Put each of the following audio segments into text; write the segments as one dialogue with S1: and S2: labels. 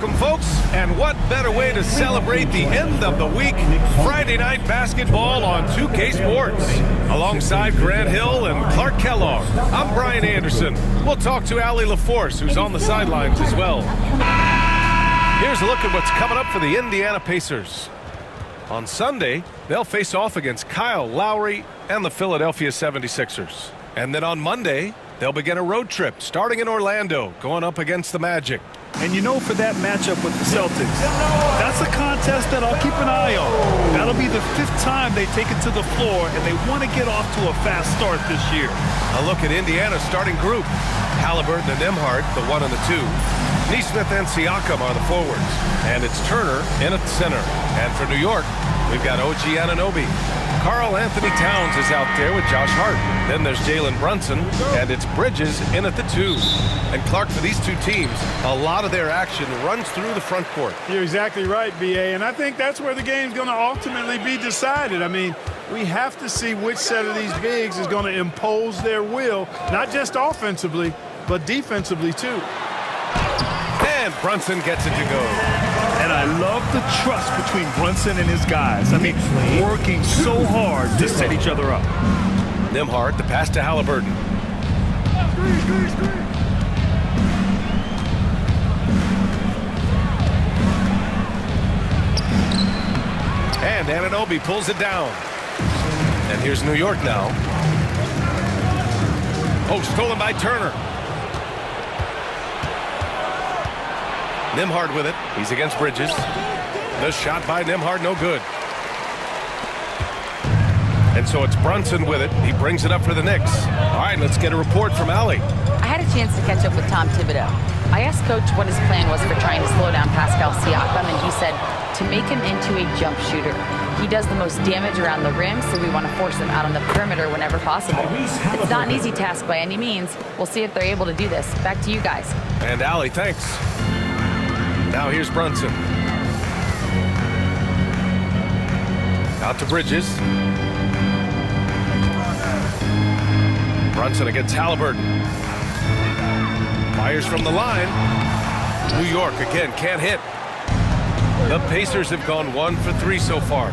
S1: Welcome, folks, and what better way to celebrate the end of the week? Friday night basketball on 2K Sports. Alongside Grant Hill and Clark Kellogg, I'm Brian Anderson. We'll talk to Allie LaForce, who's on the sidelines as well. Here's a look at what's coming up for the Indiana Pacers. On Sunday, they'll face off against Kyle Lowry and the Philadelphia 76ers. And then on Monday, they'll begin a road trip starting in Orlando, going up against the Magic.
S2: And you know, for that matchup with the Celtics, that's a contest that I'll keep an eye on. That'll be the 5th time they take it to the floor, and they want to get off to a fast start this year.
S1: A look at Indiana's starting group. Haliburton and Nembhard, the 1 and the 2. Nesmith and Siakam are the forwards. And it's Turner in at the center. And for New York, we've got OG Anunoby. Karl-Anthony Towns is out there with Josh Hart. Then there's Jalen Brunson, and it's Bridges in at the 2. And Clark, for these two teams, a lot of their action runs through the front court.
S3: You're exactly right, B.A., and I think that's where the game's going to ultimately be decided. I mean, we have to see which set of these bigs is going to impose their will, not just offensively, but defensively, too.
S1: And Brunson gets it to go.
S2: And I love the trust between Brunson and his guys. I mean, working so hard to set each other up.
S1: Nembhard, the pass to Haliburton. And Anunoby pulls it down. And here's New York now. Oh, stolen by Turner. Nembhard with it. He's against Bridges. The shot by Nembhard, no good. And so it's Brunson with it. He brings it up for the Knicks. All right, let's get a report from Allie.
S4: I had a chance to catch up with Tom Thibodeau. I asked Coach what his plan was for trying to slow down Pascal Siakam, and he said to make him into a jump shooter. He does the most damage around the rim, so we want to force him out on the perimeter whenever possible. It's not an easy task by any means. We'll see if they're able to do this. Back to you guys.
S1: And Allie, thanks. Now here's Brunson. Out to Bridges. Brunson against Haliburton. Fires from the line. New York again can't hit. The Pacers have gone 1 for 3 so far.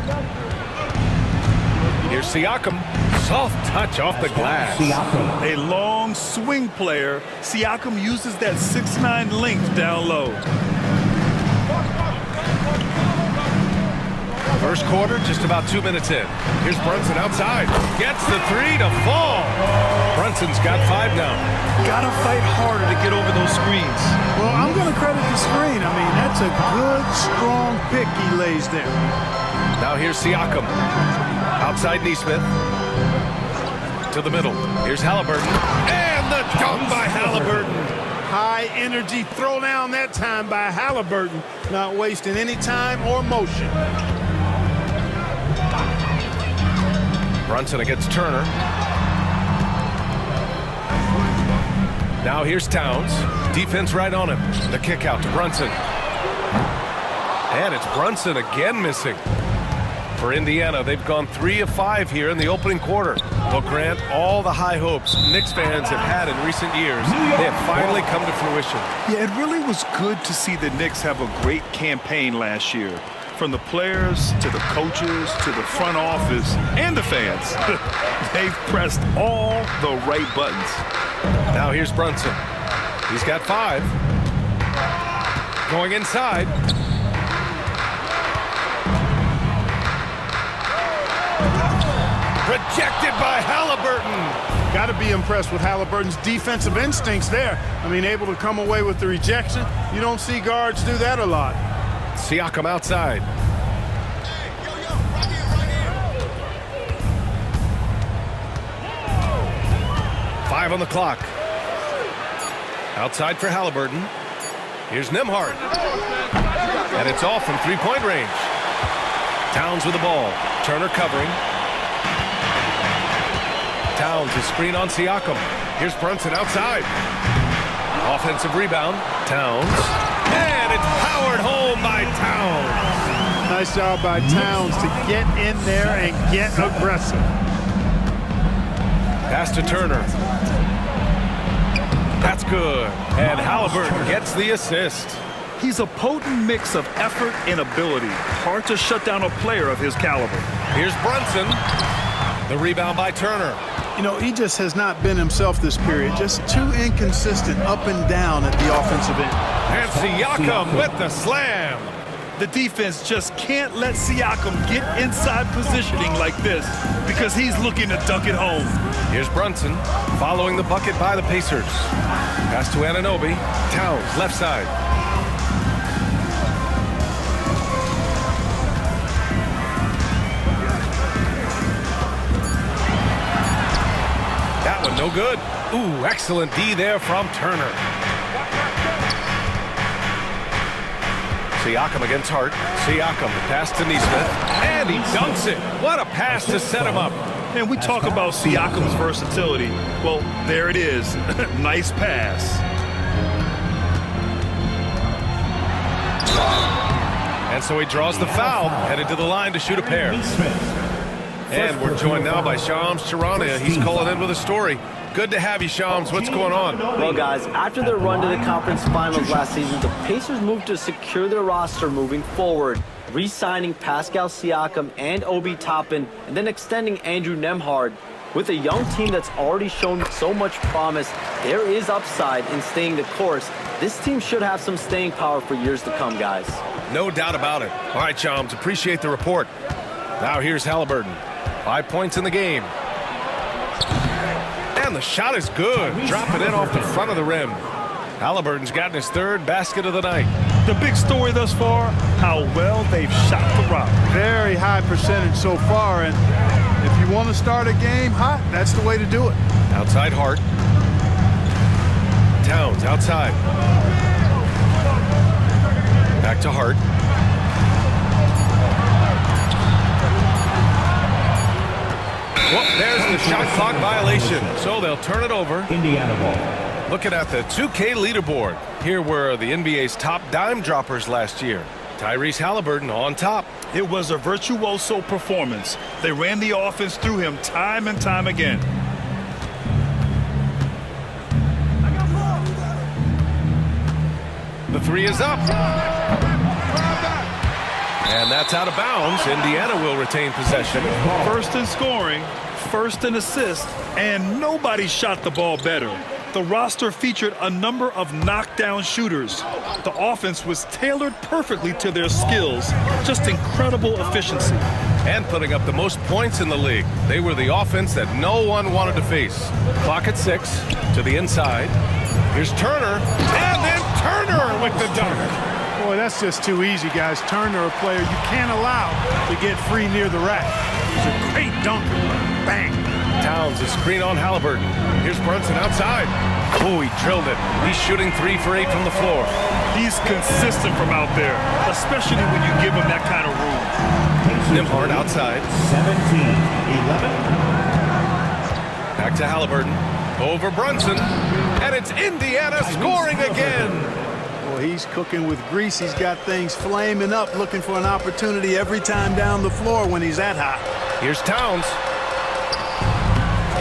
S1: Here's Siakam. Soft touch off the glass.
S2: A long swing player. Siakam uses that 6'9" length down low.
S1: First quarter, just about 2 minutes in. Here's Brunson outside. Gets the 3 to fall. Brunson's got 5 now.
S2: Gotta fight harder to get over those screens.
S3: Well, I'm going to credit the screen. I mean, that's a good, strong pick he lays there.
S1: Now here's Siakam. Outside Nesmith. To the middle. Here's Haliburton. And the dunk by Haliburton.
S3: High energy throw down that time by Haliburton. Not wasting any time or motion.
S1: Brunson against Turner. Now here's Towns. Defense right on him. The kick out to Brunson. And it's Brunson again missing. For Indiana, they've gone 3 of 5 here in the opening quarter. Well, Grant, all the high hopes Knicks fans have had in recent years, they have finally come to fruition.
S2: Yeah, it really was good to see the Knicks have a great campaign last year. From the players to the coaches to the front office and the fans. They've pressed all the right buttons.
S1: Now here's Brunson. He's got 5. Going inside. Rejected by Haliburton.
S3: Got to be impressed with Haliburton's defensive instincts there. I mean, able to come away with the rejection. You don't see guards do that a lot.
S1: Siakam outside. Five on the clock. Outside for Haliburton. Here's Nembhard. And it's off from three-point range. Towns with the ball. Turner covering. Towns, a screen on Siakam. Here's Brunson outside. Offensive rebound. Towns. And it's powered home by Towns.
S3: Nice job by Towns to get in there and get aggressive.
S1: Pass to Turner. That's good. And Haliburton gets the assist.
S2: He's a potent mix of effort and ability. Hard to shut down a player of his caliber.
S1: Here's Brunson. The rebound by Turner.
S3: You know, he just has not been himself this period. Just too inconsistent up and down at the offensive end.
S1: And Siakam with the slam.
S2: The defense just can't let Siakam get inside positioning like this because he's looking to dunk it home.
S1: Here's Brunson following the bucket by the Pacers. Pass to Anunoby. Towns, left side. That one no good. Ooh, excellent D there from Turner. Siakam against Hart. Siakam, the pass to Nesmith. And he dunks it. What a pass to set him up.
S2: And we talk about Siakam's versatility. Well, there it is. Nice pass.
S1: And so he draws the foul, headed to the line to shoot a pair. And we're joined now by Shams Charania. He's calling in with a story. Good to have you, Shams. What's going on?
S5: Well, guys, after their run to the conference finals last season, the Pacers moved to secure their roster moving forward, re-signing Pascal Siakam and Obi Toppin, and then extending Andrew Nembhard. With a young team that's already shown so much promise, there is upside in staying the course. This team should have some staying power for years to come, guys.
S1: No doubt about it. All right, Shams, appreciate the report. Now here's Haliburton. 5 points in the game. And the shot is good. Drop it in off the front of the rim. Haliburton's gotten his third basket of the night.
S2: The big story thus far, how well they've shot the rock.
S3: Very high percentage so far, and if you want to start a game hot, that's the way to do it.
S1: Outside Hart. Towns outside. Back to Hart. Well, there's the shot clock violation, so they'll turn it over.
S6: Indiana ball.
S1: Looking at the 2K leaderboard, here were the NBA's top dime droppers last year. Tyrese Haliburton on top.
S2: It was a virtuoso performance. They ran the offense through him time and time again.
S1: The three is up. And that's out of bounds. Indiana will retain possession.
S2: First in scoring, first in assists, and nobody shot the ball better. The roster featured a number of knockdown shooters. The offense was tailored perfectly to their skills. Just incredible efficiency.
S1: And putting up the most points in the league. They were the offense that no one wanted to face. Clock at 6 to the inside. Here's Turner. And then Turner with the dunk.
S3: Boy, that's just too easy, guys. Turner, a player you can't allow to get free near the rack. He's a great dunker. Bang.
S1: Towns, a screen on Haliburton. Here's Brunson outside. Oh, he drilled it. He's shooting 3 for 8 from the floor.
S2: He's consistent from out there, especially when you give him that kind of room.
S1: Nembhard outside.
S6: 17-11.
S1: Back to Haliburton. Over Brunson. And it's Indiana scoring again.
S3: Well, he's cooking with grease. He's got things flaming up, looking for an opportunity every time down the floor when he's that hot.
S1: Here's Towns.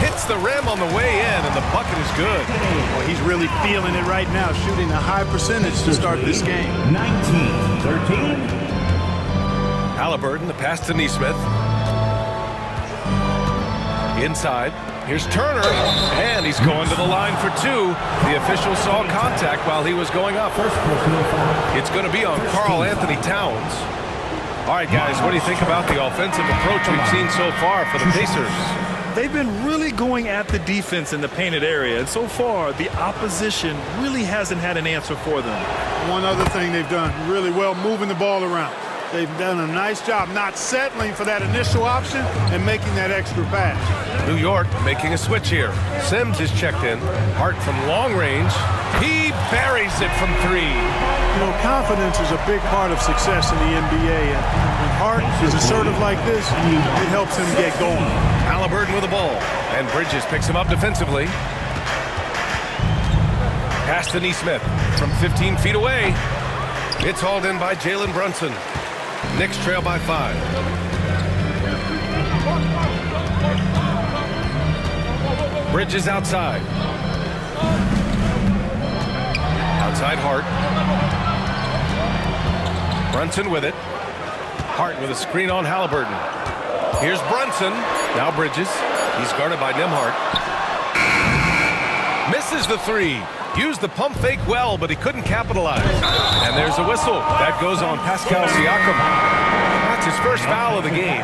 S1: Hits the rim on the way in, and the bucket is good.
S3: Well, he's really feeling it right now, shooting a high percentage to start this game.
S6: 19-13.
S1: Haliburton, the pass to Nesmith. Inside. Here's Turner, and he's going to the line for 2. The official saw contact while he was going up. It's going to be on Karl-Anthony Towns. All right, guys, what do you think about the offensive approach we've seen so far for the Pacers?
S2: They've been really going at the defense in the painted area, and so far, the opposition really hasn't had an answer for them.
S3: One other thing they've done really well, moving the ball around. They've done a nice job not settling for that initial option and making that extra pass.
S1: New York making a switch here. Sims is checked in. Hart from long range. He buries it from 3.
S3: You know, confidence is a big part of success in the NBA, and when Hart is assertive like this, it helps him get going.
S1: Haliburton with the ball, and Bridges picks him up defensively. Pass to Nesmith from 15 feet away. It's hauled in by Jalen Brunson. Knicks trail by 5. Bridges outside. Outside Hart. Brunson with it. Hart with a screen on Haliburton. Here's Brunson. Now Bridges. He's guarded by Nembhard. Misses the three. Used the pump fake well, but he couldn't capitalize. And there's a whistle. That goes on Pascal Siakam. That's his first foul of the game.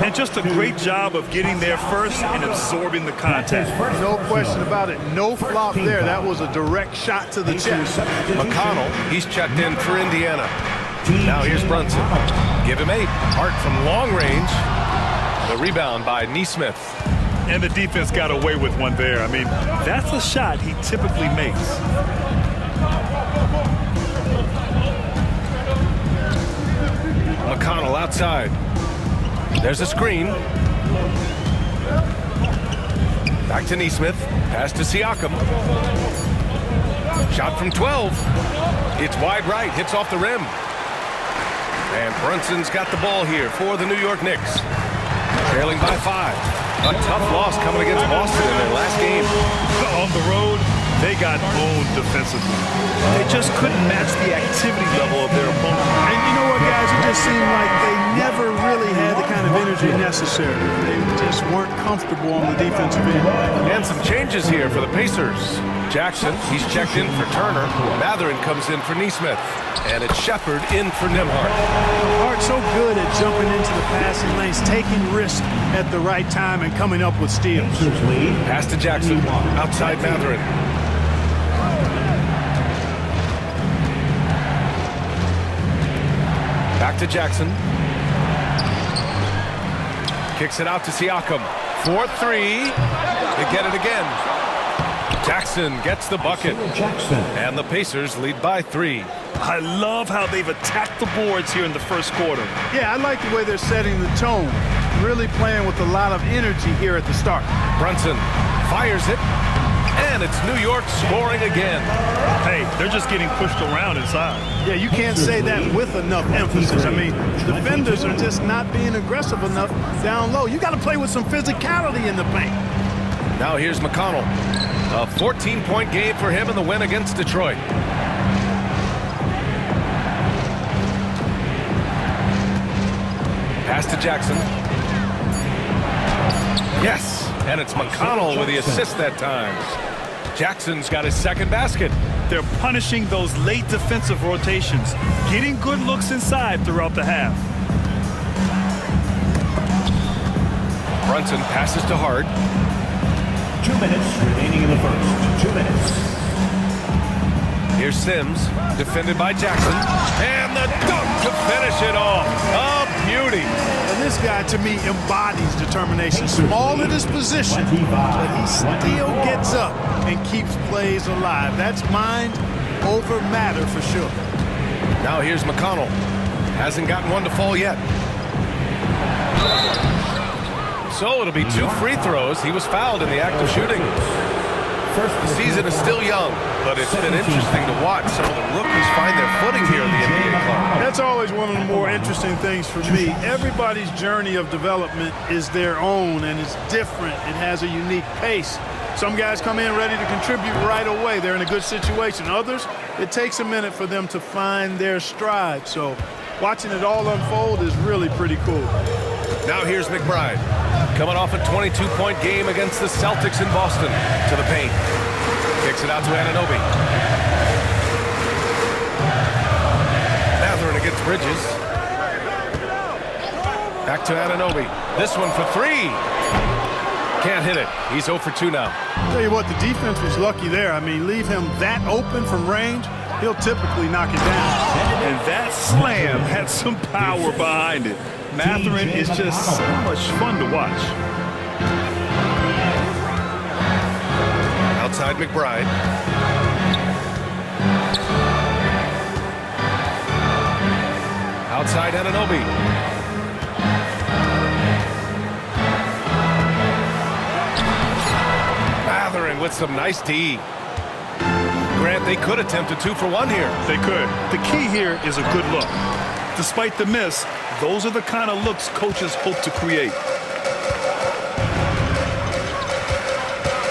S2: And just a great job of getting there first and absorbing the contact.
S3: No question about it. No flop there. That was a direct shot to the chest.
S1: McConnell, he's checked in for Indiana. Now here's Brunson. Give him 8. Hart from long range. The rebound by Nesmith.
S2: And the defense got away with one there. I mean, that's a shot he typically makes.
S1: McConnell outside. There's a screen. Back to Nesmith. Pass to Siakam. Shot from 12. It's wide right. Hits off the rim. And Brunson's got the ball here for the New York Knicks. Trailing by 5. A tough loss coming against Boston in their last game.
S2: On the road, they got owned defensively. They just couldn't match the activity level of their opponent.
S3: And you know what, guys? It just seemed like they never really had the kind of energy necessary. They just weren't comfortable on the defensive end.
S1: And some changes here for the Pacers. Jackson, he's checked in for Turner. Mathurin comes in for Nesmith. And it's Shepherd in for Nembhard.
S3: Hart's so good at jumping into the passing lanes, taking risks at the right time, and coming up with steals.
S1: Pass to Jackson. Outside Mathurin. Back to Jackson. Kicks it out to Siakam. 4-3. They get it again. Jackson gets the bucket. And the Pacers lead by 3.
S2: I love how they've attacked the boards here in the first quarter.
S3: Yeah, I like the way they're setting the tone. Really playing with a lot of energy here at the start.
S1: Brunson fires it. And it's New York scoring again.
S2: Hey, they're just getting pushed around inside.
S3: Yeah, you can't say that with enough emphasis. I mean, defenders are just not being aggressive enough down low. You got to play with some physicality in the paint.
S1: Now here's McConnell. A 14-point game for him in the win against Detroit. Pass to Jackson. Yes, and it's McConnell with the assist that time. Jackson's got his second basket.
S2: They're punishing those late defensive rotations, getting good looks inside throughout the half.
S1: Brunson passes to Hart.
S6: 2 minutes remaining in the first. 2 minutes.
S1: Here's Sims, defended by Jackson. And the dunk to finish it off. A beauty.
S3: And this guy, to me, embodies determination. Small in his position, but he still gets up and keeps plays alive. That's mind over matter for sure.
S1: Now here's McConnell. Hasn't gotten one to fall yet. So it'll be 2 free throws. He was fouled in the act of shooting. The season is still young, but it's been interesting to watch some of the rookies find their footing here in the NBA club.
S3: That's always one of the more interesting things for me. Everybody's journey of development is their own, and it's different. It has a unique pace. Some guys come in ready to contribute right away. They're in a good situation. Others, it takes a minute for them to find their stride. So watching it all unfold is really pretty cool.
S1: Now here's McBride. Coming off a 22-point game against the Celtics in Boston. To the paint. Kicks it out to Anunoby. Mathurin against Bridges. Back to Anunoby. This one for 3. Can't hit it. He's 0 for 2 now.
S3: Tell you what, the defense was lucky there. I mean, leave him that open from range, he'll typically knock it down.
S2: And that slam had some power behind it. Mathurin is just so much fun to watch.
S1: Outside McBride. Outside Anunoby. Mathurin with some nice D. Grant, they could attempt a 2 for 1 here.
S2: They could. The key here is a good look. Despite the miss, those are the kind of looks coaches hope to create.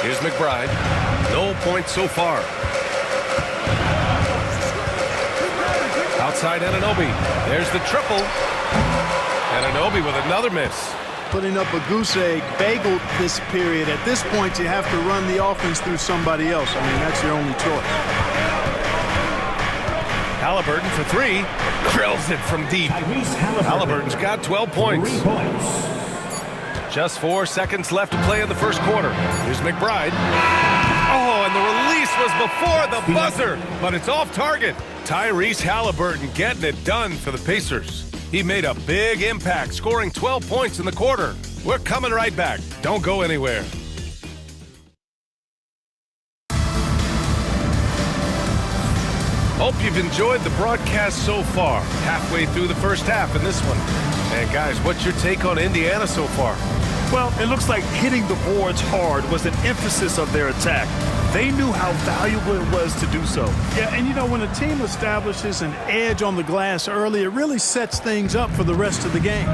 S1: Here's McBride. No points so far. Outside Anunoby. There's the triple. Anunoby with another miss.
S3: Putting up a goose egg, bageled this period. At this point, you have to run the offense through somebody else. I mean, that's your only choice.
S1: Haliburton for three. Drills it from deep. Haliburton's got 12 points.
S6: 3 points.
S1: Just 4 seconds left to play in the first quarter. Here's McBride. Oh, and the release was before the buzzer, but it's off target. Tyrese Haliburton getting it done for the Pacers. He made a big impact, scoring 12 points in the quarter. We're coming right back. Don't go anywhere. Hope you've enjoyed the broadcast so far. Halfway through the first half in this one. And guys, what's your take on Indiana so far?
S2: Well, it looks like hitting the boards hard was an emphasis of their attack. They knew how valuable it was to do so.
S3: Yeah, and you know, when a team establishes an edge on the glass early, it really sets things up for the rest of the game.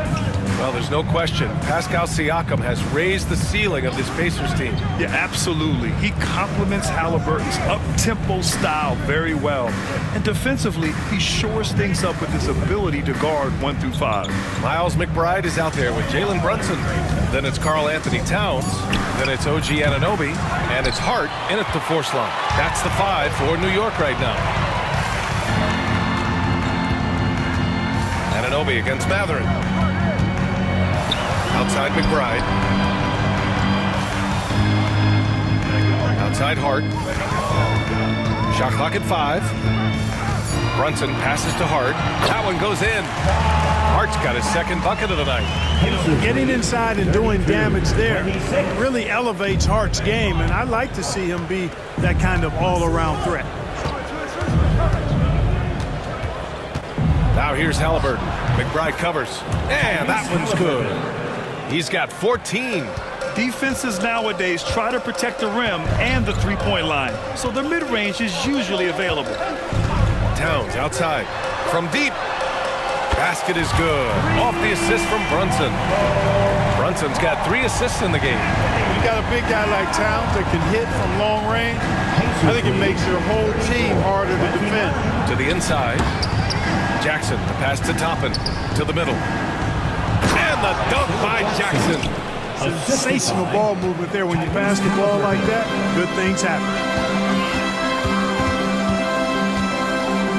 S1: Well, there's no question. Pascal Siakam has raised the ceiling of this Pacers team.
S2: Yeah, absolutely. He complements Haliburton's up-tempo style very well. And defensively, he shores things up with his ability to guard 1 through 5.
S1: Myles McBride is out there with Jalen Brunson. Then it's Karl-Anthony Towns. Then it's OG Anunoby. And it's Hart in at the force line. That's the 5 for New York right now. Anunoby against Mathurin. Outside McBride. Outside Hart. Shot clock at 5. Brunson passes to Hart. That one goes in. Hart's got his second bucket of the night.
S3: Getting inside and doing damage there really elevates Hart's game, and I like to see him be that kind of all-around threat.
S1: Now here's Haliburton. McBride covers. And that one's good. He's got 14.
S2: Defenses nowadays try to protect the rim and the three-point line, so the mid-range is usually available.
S1: Towns outside. From deep. Basket is good. Off the assist from Brunson. Brunson's got 3 assists in the game.
S3: You got a big guy like Towns that can hit from long range. I think it makes your whole team harder to defend.
S1: To the inside. Jackson, the pass to Toppin. To the middle. And the dunk by Jackson.
S3: Sensational ball movement there. When you pass the ball like that, good things happen.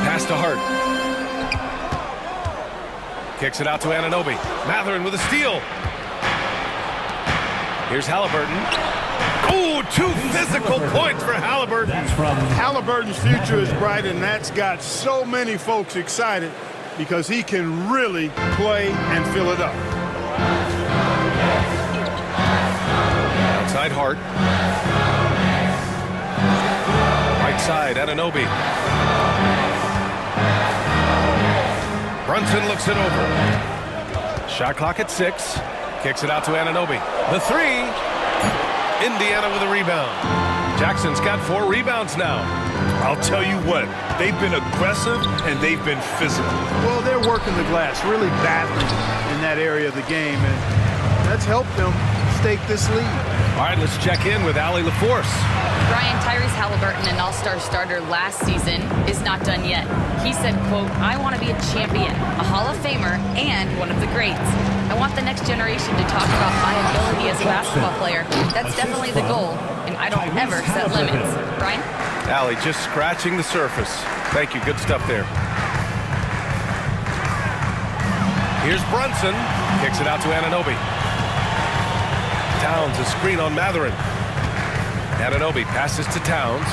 S1: Pass to Hart. Kicks it out to Anunoby. Mathurin with a steal. Here's Haliburton. Oh, 2 physical points for Haliburton.
S3: Haliburton's future is bright, and that's got so many folks excited because he can really play and fill it up.
S1: Outside Hart. Right side, Anunoby. Brunson looks it over. Shot clock at 6. Kicks it out to Anunoby. The 3. Indiana with a rebound. Jackson's got 4 rebounds now.
S2: I'll tell you what, they've been aggressive and they've been physical.
S3: Well, they're working the glass really badly in that area of the game, and that's helped them stake this lead.
S1: All right, let's check in with Allie LaForce.
S4: Brian, Tyrese Haliburton, an all-star starter last season, is not done yet. He said, quote, "I want to be a champion, a Hall of Famer, and one of the greats. I want the next generation to talk about my ability as a basketball player. That's definitely the goal, and I don't ever set limits." Brian?
S1: Allie, just scratching the surface. Thank you, good stuff there. Here's Brunson. Kicks it out to Anunoby. Towns, a screen on Mathurin. Anunoby passes to Towns.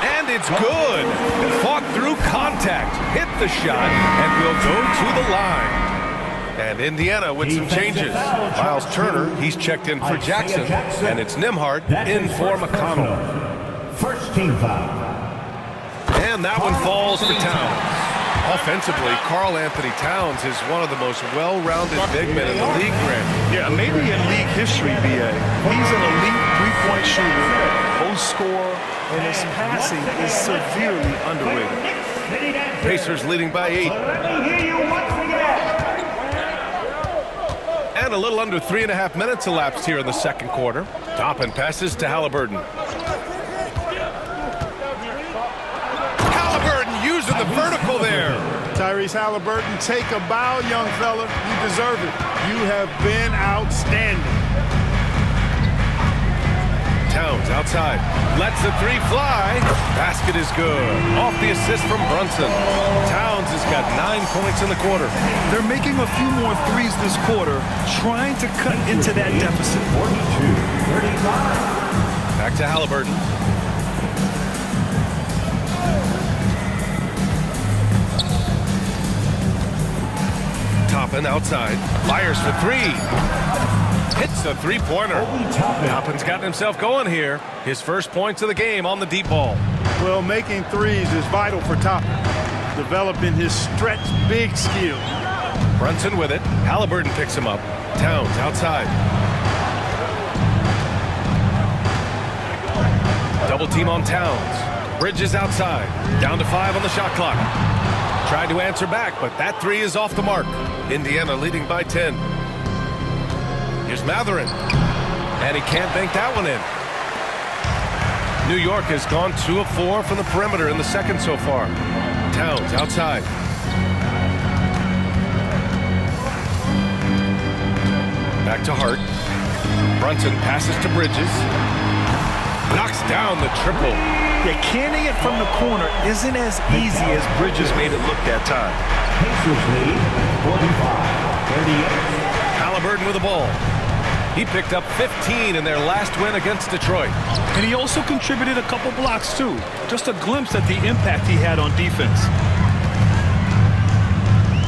S1: And it's good. Fought through contact, hit the shot, and will go to the line. And Indiana with some changes. Myles Turner, he's checked in for Jackson. And it's Nembhard in for McConnell.
S6: First team foul.
S1: And that one falls for Towns. Offensively, Karl-Anthony Towns is one of the most well-rounded big men in the league, Grant.
S2: Yeah, maybe in league history, B.A. He's an elite three-point shooter, post scorer, and his passing is severely underrated.
S1: Pacers leading by 8. And a little under 3.5 minutes elapsed here in the second quarter. Toppin passes to Haliburton. the vertical there.
S3: Tyrese Haliburton, take a bow, young fella. You deserve it. You have been outstanding.
S1: Towns outside. Lets the three fly. Basket is good. Off the assist from Brunson. Towns has got 9 points in the quarter.
S2: They're making a few more threes this quarter, trying to cut into that deficit.
S6: 42-35.
S1: Back to Haliburton. Toppin outside. Fires for three. Hits the three-pointer. Toppin's gotten himself going here. His first points of the game on the deep ball.
S3: Well, making threes is vital for Toppin, developing his stretch big skill.
S1: Brunson with it. Haliburton picks him up. Towns outside. Double team on Towns. Bridges outside. Down to 5 on the shot clock. Trying to answer back, but that three is off the mark. Indiana leading by 10. Here's Mathurin. And he can't bank that one in. New York has gone 2 of 4 from the perimeter in the second so far. Towns outside. Back to Hart. Brunson passes to Bridges. Knocks down the triple.
S2: Yeah, canning it from the corner isn't as easy as Bridges made it look that time.
S6: Pacers lead 45-38.
S1: Haliburton with the ball. He picked up 15 in their last win against Detroit.
S2: And he also contributed a couple blocks, too. Just a glimpse at the impact he had on defense.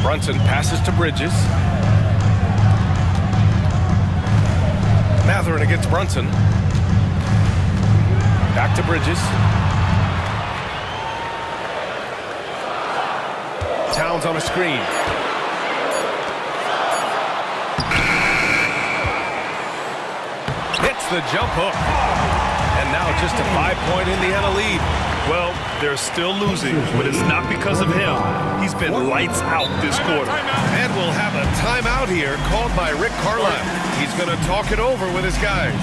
S1: Brunson passes to Bridges. Mathurin against Brunson. Back to Bridges. Towns on a screen. Hits the jump hook. And now just a 5-point Indiana lead.
S2: Well, they're still losing, but it's not because of him. He's been lights out this quarter.
S1: And we'll have a timeout here called by Rick Carlisle. He's going to talk it over with his guys.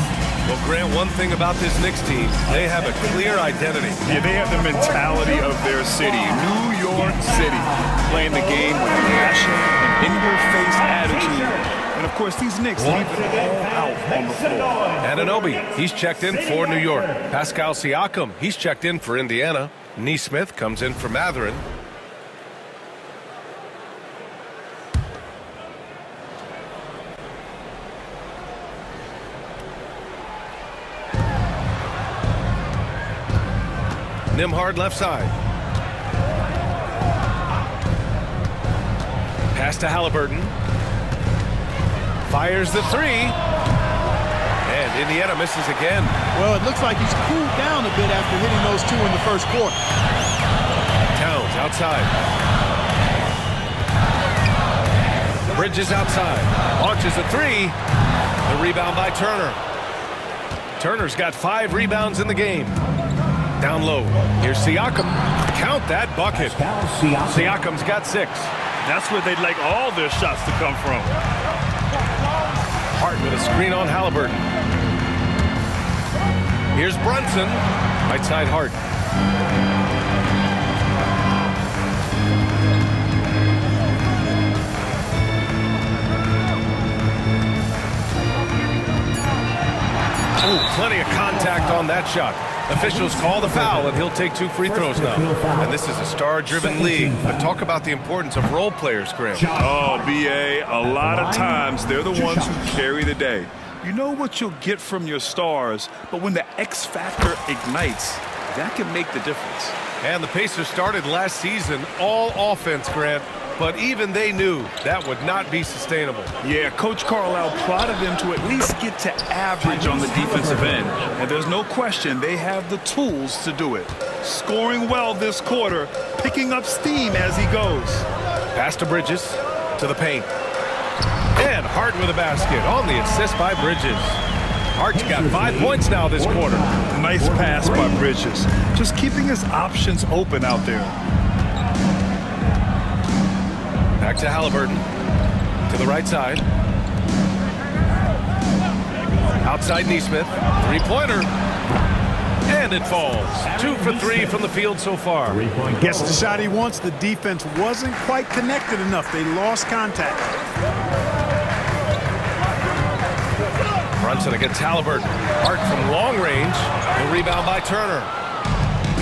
S1: Well, Grant, one thing about this Knicks team, they have a clear identity.
S2: Yeah, they have the mentality of their city, New York City, playing the game with passion and in-your-face attitude. And, of course, these Knicks leave it all out on the floor.
S1: Anunoby, he's checked in for New York. Pascal Siakam, he's checked in for Indiana. Nesmith comes in for Mathurin. Nembhard left side. Pass to Haliburton. Fires the three. And Indiana misses again.
S7: Well, it looks like he's cooled down a bit after hitting those 2 in the first quarter.
S1: Towns outside. Bridges outside. Launches a three. The rebound by Turner. Turner's got 5 rebounds in the game. Down low. Here's Siakam. Count that bucket. Siakam's got 6.
S2: That's where they'd like all their shots to come from.
S1: Hart with a screen on Haliburton. Here's Brunson. Right side Hart. Ooh, plenty of contact on that shot. Officials call the foul, and he'll take 2 free throws now. And this is a star-driven league. But talk about the importance of role players, Graham.
S2: Oh, B.A., a lot of times they're the ones who carry the day. You know what you'll get from your stars, but when the X factor ignites, that can make the difference.
S1: And the Pacers started last season all offense, Grant. But even they knew that would not be sustainable.
S2: Yeah, Coach Carlisle prodded them to at least get to average on the defensive end. And there's no question they have the tools to do it. Scoring well this quarter, picking up steam as he goes.
S1: Pass to Bridges, to the paint. And Hart with a basket on the assist by Bridges. Hart's got 5 points now this quarter.
S2: Nice pass by Bridges. Just keeping his options open out there.
S1: Back to Haliburton. To the right side. Outside Nesmith. 3-pointer. And it falls. 2 for 3 from the field so far.
S3: Gets the shot he wants. The defense wasn't quite connected enough. They lost contact.
S1: Brunson against Haliburton. Hart from long range. The rebound by Turner.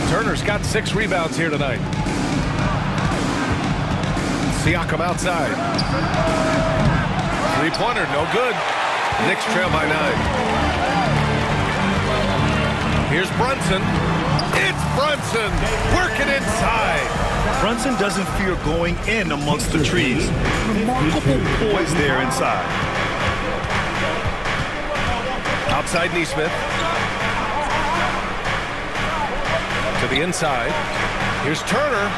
S1: Turner's got 6 rebounds here tonight. Siakam outside. Three-pointer, no good. Knicks trail by 9. Here's Brunson. It's Brunson working inside.
S2: Brunson doesn't fear going in amongst the trees. Remarkable poise there inside.
S1: Outside Nesmith. To the inside. Here's Turner.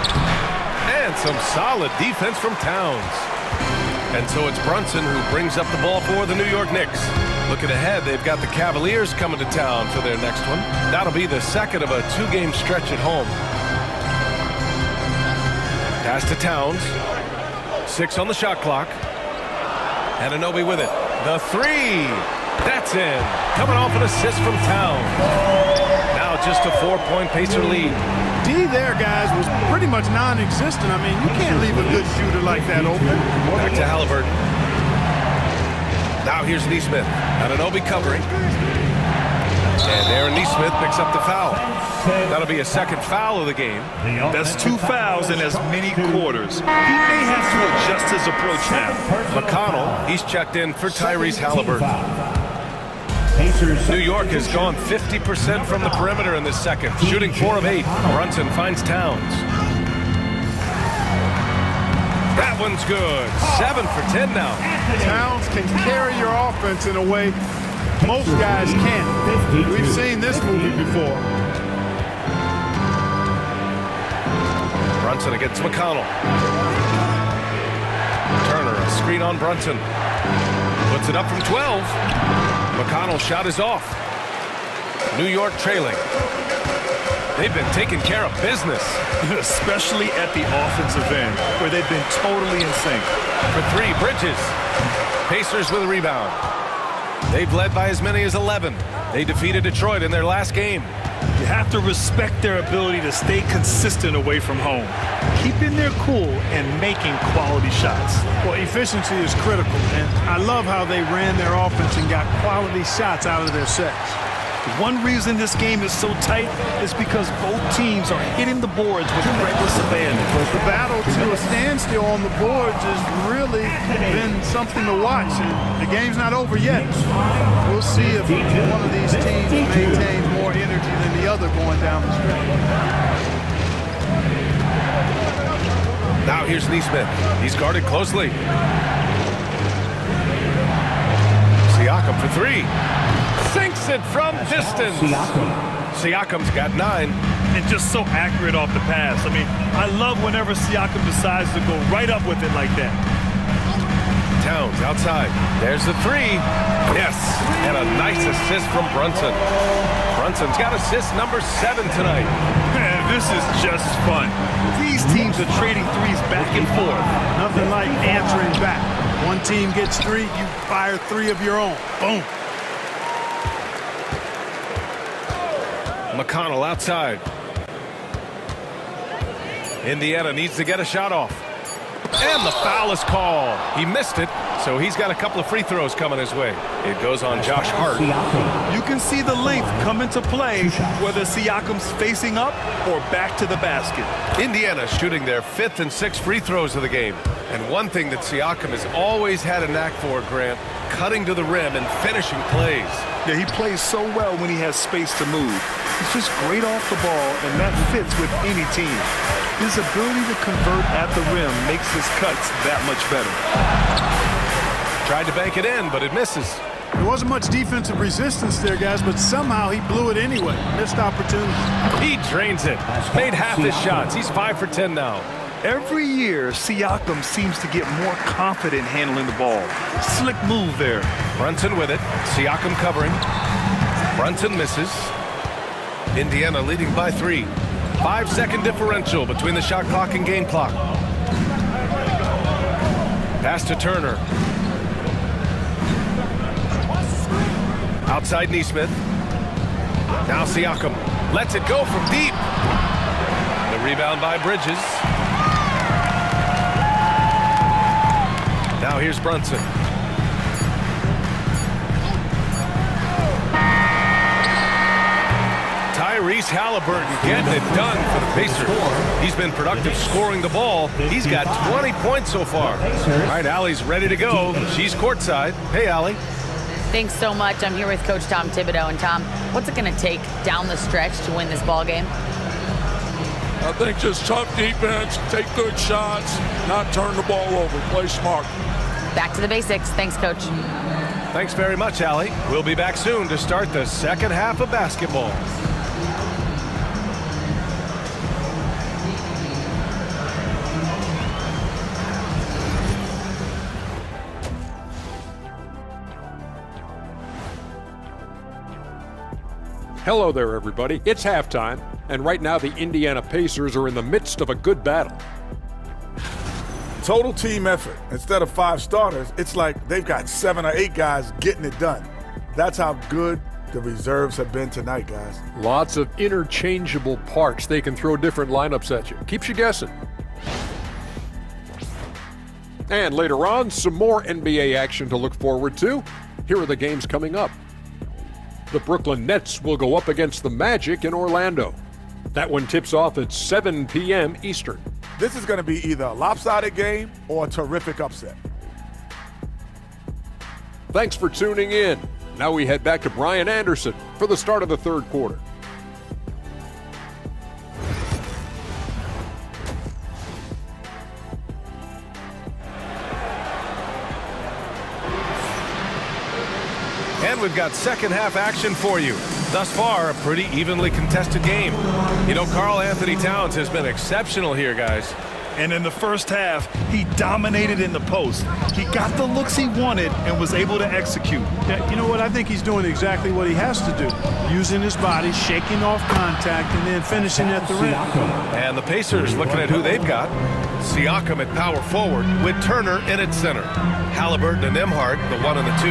S1: And some solid defense from Towns. And so it's Brunson who brings up the ball for the New York Knicks. Looking ahead, they've got the Cavaliers coming to town for their next one. That'll be the second of a 2-game stretch at home. Pass to Towns. 6 on the shot clock. Anunoby with it. The 3. That's in. Coming off an assist from Towns. Now just a 4-point Pacer lead.
S3: D there, guys, was pretty much non-existent. I mean, you can't leave a good shooter like that open.
S1: Back to Haliburton. Now here's Nesmith. Anunoby covering. And Aaron Nesmith picks up the foul. That'll be a second foul of the game.
S2: That's 2 fouls in as many quarters. He may have to adjust his approach now.
S1: McConnell, he's checked in for Tyrese Haliburton. New York has gone 50% from the perimeter in this second, shooting 4 of 8. Brunson finds Towns. That one's good. 7 for 10 now.
S3: Towns can carry your offense in a way most guys can't. We've seen this movie before.
S1: Brunson against McConnell. Turner, a screen on Brunson. Puts it up from 12. McConnell's shot is off. New York trailing. They've been taking care of business.
S2: Especially at the offensive end, where they've been totally in sync.
S1: For 3, Bridges. Pacers with a rebound. They've led by as many as 11. They defeated Detroit in their last game.
S2: You have to respect their ability to stay consistent away from home, keeping their cool and making quality shots.
S3: Well, efficiency is critical, and I love how they ran their offense and got quality shots out of their sets.
S2: One reason this game is so tight is because both teams are hitting the boards with reckless abandon.
S3: The battle to a standstill on the boards has really been something to watch, and the game's not over yet. We'll see if one of these teams maintains more energy than the other going down the stretch.
S1: Now here's Nesmith. He's guarded closely. Siakam for 3. Sinks it from distance. Siakam's got 9.
S2: And just so accurate off the pass. I mean, I love whenever Siakam decides to go right up with it like that.
S1: Towns outside. There's the 3. Yes, and a nice assist from Brunson. Brunson's got assist number 7 tonight.
S2: Man, this is just fun. These teams are trading threes back and forth.
S3: Nothing like answering back. One team gets 3, you fire 3 of your own. Boom.
S1: McConnell outside. Indiana needs to get a shot off. And the foul is called. He missed it, so he's got a couple of free throws coming his way. It goes on Josh Hart.
S2: You can see the length come into play, whether Siakam's facing up or back to the basket.
S1: Indiana shooting their 5th and 6th free throws of the game. And one thing that Siakam has always had a knack for, Grant, cutting to the rim and finishing plays.
S2: Yeah, he plays so well when he has space to move. He's just great off the ball, and that fits with any team. His ability to convert at the rim makes his cuts that much better.
S1: Tried to bank it in, but it misses.
S3: There wasn't much defensive resistance there, guys, but somehow he blew it anyway. Missed opportunity.
S1: He drains it. Made half his shots. He's 5 for 10 now.
S2: Every year, Siakam seems to get more confident handling the ball. Slick move there.
S1: Brunson with it. Siakam covering. Brunson misses. Indiana leading by 3. 5-second differential between the shot clock and game clock. Pass to Turner. Outside Nesmith. Now Siakam. Lets it go from deep. The rebound by Bridges. Now here's Brunson. Tyrese Haliburton getting it done for the Pacers. He's been productive scoring the ball. He's got 20 points so far. All right, Allie's ready to go. She's courtside. Hey, Allie.
S4: Thanks so much. I'm here with Coach Tom Thibodeau. And Tom, what's it going to take down the stretch to win this ball game?
S8: I think just tough defense, take good shots, not turn the ball over, play smart.
S4: Back to the basics. Thanks, Coach.
S1: Thanks very much, Allie. We'll be back soon to start the second half of basketball.
S9: Hello there, everybody. It's halftime, and right now the Indiana Pacers are in the midst of a good battle.
S10: Total team effort. Instead of 5 starters, it's like they've got 7 or 8 guys getting it done. That's how good the reserves have been tonight, guys.
S9: Lots of interchangeable parts. They can throw different lineups at you. Keeps you guessing. And later on, some more NBA action to look forward to. Here are the games coming up. The Brooklyn Nets will go up against the Magic in Orlando. That one tips off at 7 p.m. Eastern.
S10: This is going to be either a lopsided game or a terrific upset.
S9: Thanks for tuning in. Now we head back to Brian Anderson for the start of the third quarter.
S1: And we've got second half action for you. Thus far, a pretty evenly contested game. You know, Karl-Anthony Towns has been exceptional here, guys.
S2: And in the first half, he dominated in the post. He got the looks he wanted and was able to execute.
S3: Yeah, you know what? I think he's doing exactly what he has to do. Using his body, shaking off contact, and then finishing at the rim.
S1: And the Pacers looking at who they've got. Siakam at power forward with Turner in at center. Haliburton and Nembhard, the 1 and the 2.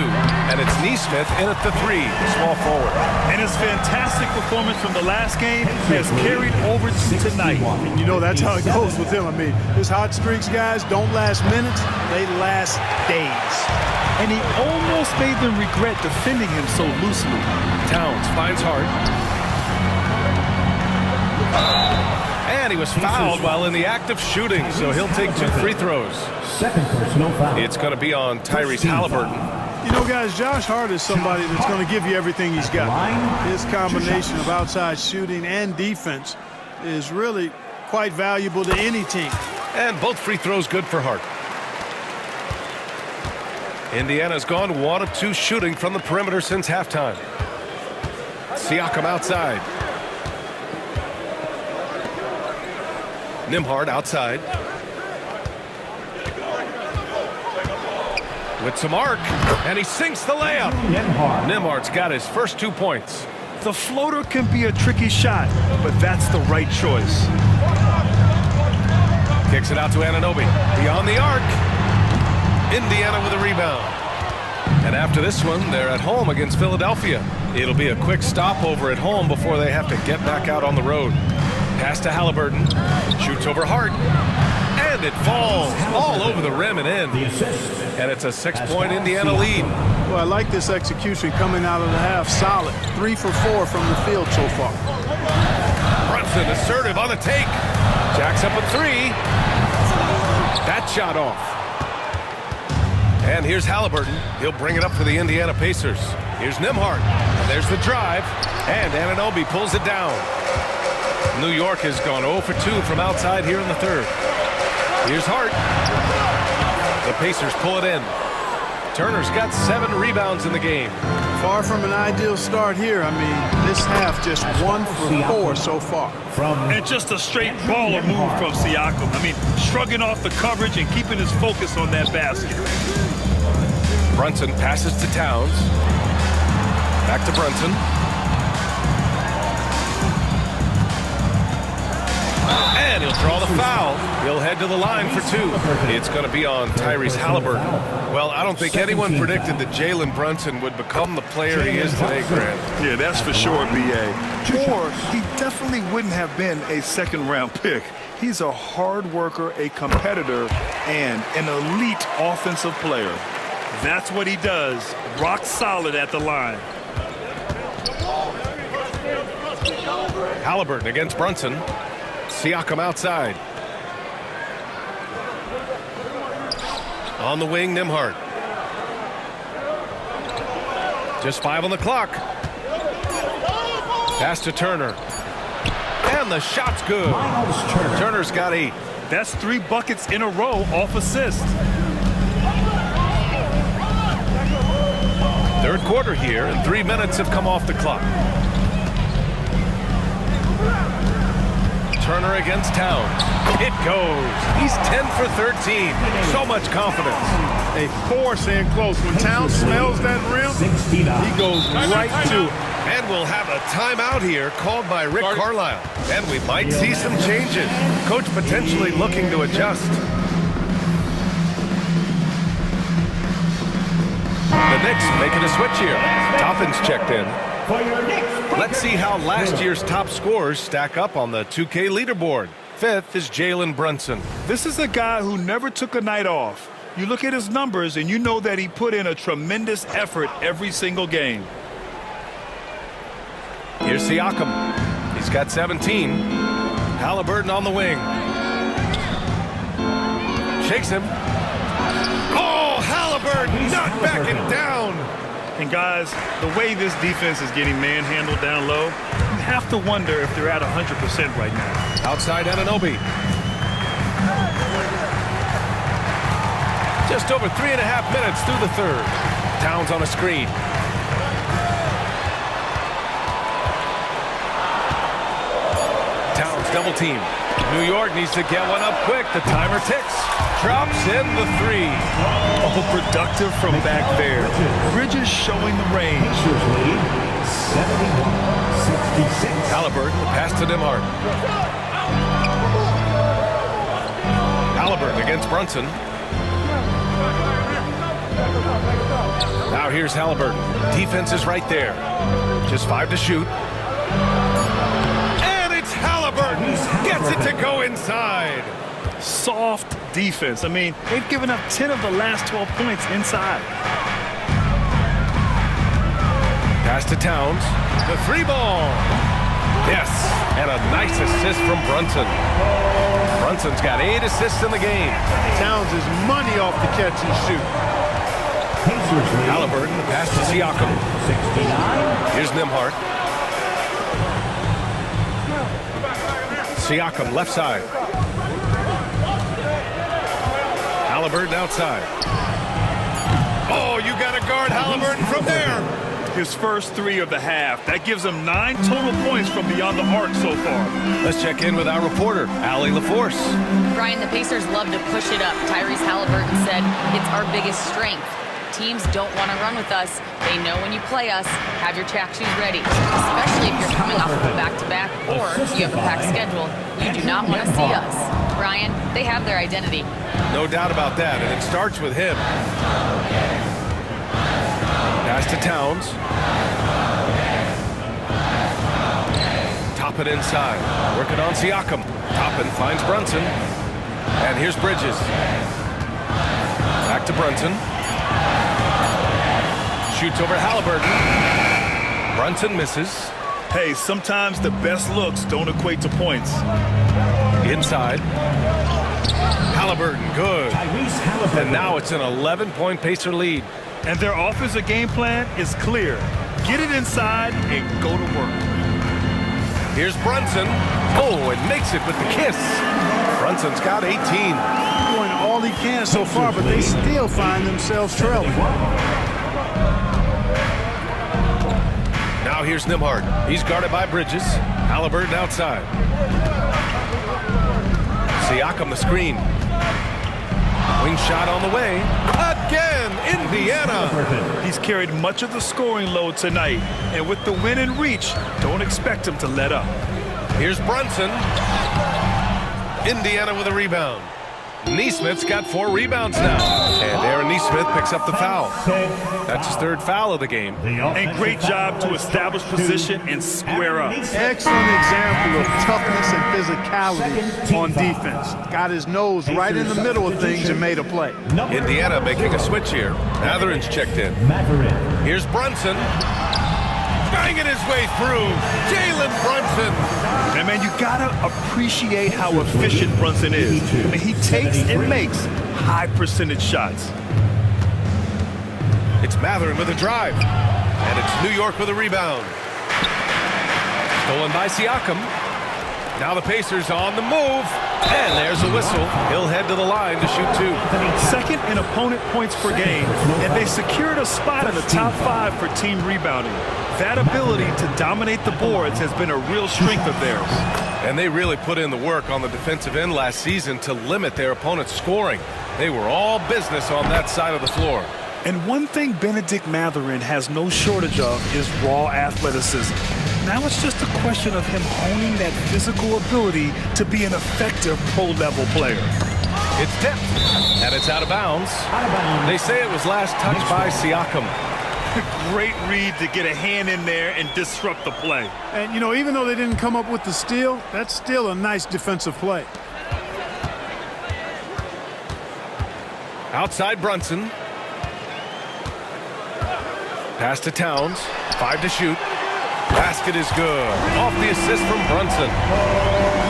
S1: And it's Nesmith in at the 3, small forward.
S2: And his fantastic performance from the last game has carried over to tonight.
S3: You know, that's how it goes with him. I mean, his hot streaks, guys, don't last minutes. They last days.
S2: And he almost made them regret defending him so loosely.
S1: Towns finds Hart. And he was fouled while in the act of shooting, so he'll take 2 free throws.
S6: Second personal foul.
S1: It's going to be on Tyrese Haliburton.
S3: You know, guys, Josh Hart is somebody that's going to give you everything he's got. His combination of outside shooting and defense is really quite valuable to any team.
S1: And both free throws good for Hart. Indiana's gone 1 of 2 shooting from the perimeter since halftime. Siakam outside. Nembhard outside. With some arc, and he sinks the layup. Nembhard's got his first 2 points.
S2: The floater can be a tricky shot, but that's the right choice.
S1: Kicks it out to Anunoby. Beyond the arc. Indiana with a rebound. And after this one, they're at home against Philadelphia. It'll be a quick stopover at home before they have to get back out on the road. Pass to Haliburton. Shoots over Hart. And it falls all over the rim and in. And it's a 6-point Indiana lead.
S3: Well, I like this execution coming out of the half. Solid. 3 for 4 from the field so far.
S1: Brunson assertive on the take. Jacks up a 3. That shot off. And here's Haliburton. He'll bring it up for the Indiana Pacers. Here's Nembhard. And there's the drive. And Anunoby pulls it down. New York has gone 0 for 2 from outside here in the third. Here's Hart. The Pacers pull it in. Turner's got 7 rebounds in the game.
S3: Far from an ideal start here. I mean, this half just 1 for 4 so far.
S2: And just a straight baller move from Siakam. I mean, shrugging off the coverage and keeping his focus on that basket.
S1: Brunson passes to Towns. Back to Brunson. And he'll draw the foul. He'll head to the line for two. It's going to be on Tyrese Haliburton. Well, I don't think anyone predicted that Jalen Brunson would become the player he is today, Grant.
S2: Yeah, that's for sure, B.A. Or he definitely wouldn't have been a second-round pick. He's a hard worker, a competitor, and an elite offensive player.
S6: That's what he does. Rock solid at the line.
S1: Haliburton against Brunson. Siakam outside. On the wing, Nembhard. Just 5 on the clock. Pass to Turner. And the shot's good. Turner's got 8.
S6: That's 3 buckets in a row off assist.
S1: Third quarter here, and 3 minutes have come off the clock. Turner against Towns. It goes. He's 10 for 13. So much confidence.
S3: They force in close. When Towns smells that rim, he goes right to it.
S1: And we'll have a timeout here called by Rick Carlisle. And we might see some changes. Coach potentially looking to adjust. The Knicks making a switch here. Toppin's checked in. Let's see how last year's top scorers stack up on the 2K leaderboard. 5th is Jalen Brunson.
S2: This is a guy who never took a night off. You look at his numbers and you know that he put in a tremendous effort every single game.
S1: Here's Siakam. He's got 17. Haliburton on the wing. Shakes him. Oh, Haliburton not backing down.
S6: And guys, the way this defense is getting manhandled down low, you have to wonder if they're at 100% right now.
S1: Outside Anunoby. Just over 3.5 minutes through the third. Towns on a screen. Towns double team. New York needs to get one up quick. The timer ticks. Drops in the 3.
S2: Oh, productive from back there. Bridges showing the range.
S1: Haliburton, pass to Nembhard. Haliburton against Brunson. Now here's Haliburton. Defense is right there. Just 5 to shoot. And it's Haliburton. Gets it to go inside.
S6: Soft defense. I mean, they've given up 10 of the last 12 points inside.
S1: Pass to Towns. The 3-ball. Yes, and a nice assist from Brunson. Brunson's got 8 assists in the game.
S3: Towns is money off the catch and shoot.
S1: Haliburton, the pass to Siakam. Here's Nembhard. Siakam, left side. Haliburton outside. Oh, you got to guard Haliburton from there.
S6: His first 3 of the half. That gives him 9 total points from beyond the arc so far.
S1: Let's check in with our reporter, Allie LaForce.
S4: Brian, the Pacers love to push it up. Tyrese Haliburton said, it's our biggest strength. Teams don't want to run with us. They know when you play us, have your track shoes ready. Especially if you're coming off of a back-to-back or you have a packed schedule. You do not want to see us. Brian, they have their identity.
S1: No doubt about that, and it starts with him. Pass to Towns. Toppin inside. Working on Siakam. Toppin finds Brunson. And here's Bridges. Back to Brunson. Shoots over Haliburton. Brunson misses.
S2: Hey, sometimes the best looks don't equate to points.
S1: Inside. Haliburton, good. And now it's an 11-point Pacer lead.
S6: And their offensive game plan is clear. Get it inside and go to work.
S1: Here's Brunson. Oh, and makes it with the kiss. Brunson's got 18.
S3: Doing all he can so far, but they still find themselves trailing.
S1: Now here's Nembhard. He's guarded by Bridges. Haliburton outside. Siakam the screen. Wing shot on the way. Again, Indiana.
S2: He's carried much of the scoring load tonight. And with the win and reach, don't expect him to let up.
S1: Here's Brunson. Indiana with a rebound. Nesmith's got 4 rebounds now. And Aaron Nesmith picks up the foul. That's his 3rd foul of the game.
S6: And great job to establish position and square up.
S3: Excellent example of toughness and physicality on defense. Got his nose right in the middle of things and made a play.
S1: Indiana making a switch here. Mathurin's checked in. Here's Brunson. Banging his way through. Jalen Brunson.
S6: And man, you gotta appreciate how efficient Brunson is. I mean, he takes and makes high percentage shots.
S1: It's Mathurin with a drive. And it's New York with a rebound. Stolen by Siakam. Now the Pacers on the move. And there's a whistle. He'll head to the line to shoot 2.
S6: Second in opponent points per game, and they secured a spot in the top 5 for team rebounding. That ability to dominate the boards has been a real strength of theirs.
S1: And they really put in the work on the defensive end last season to limit their opponent's scoring. They were all business on that side of the floor.
S6: And one thing Benedict Mathurin has no shortage of is raw athleticism. Now it's just a question of him honing that physical ability to be an effective pro-level player.
S1: It's tipped, and it's out of bounds. They say it was last touched by Siakam.
S6: Great read to get a hand in there and disrupt the play.
S3: And, you know, even though they didn't come up with the steal, that's still a nice defensive play.
S1: Outside Brunson. Pass to Towns. 5 to shoot. Basket is good. Off the assist from Brunson.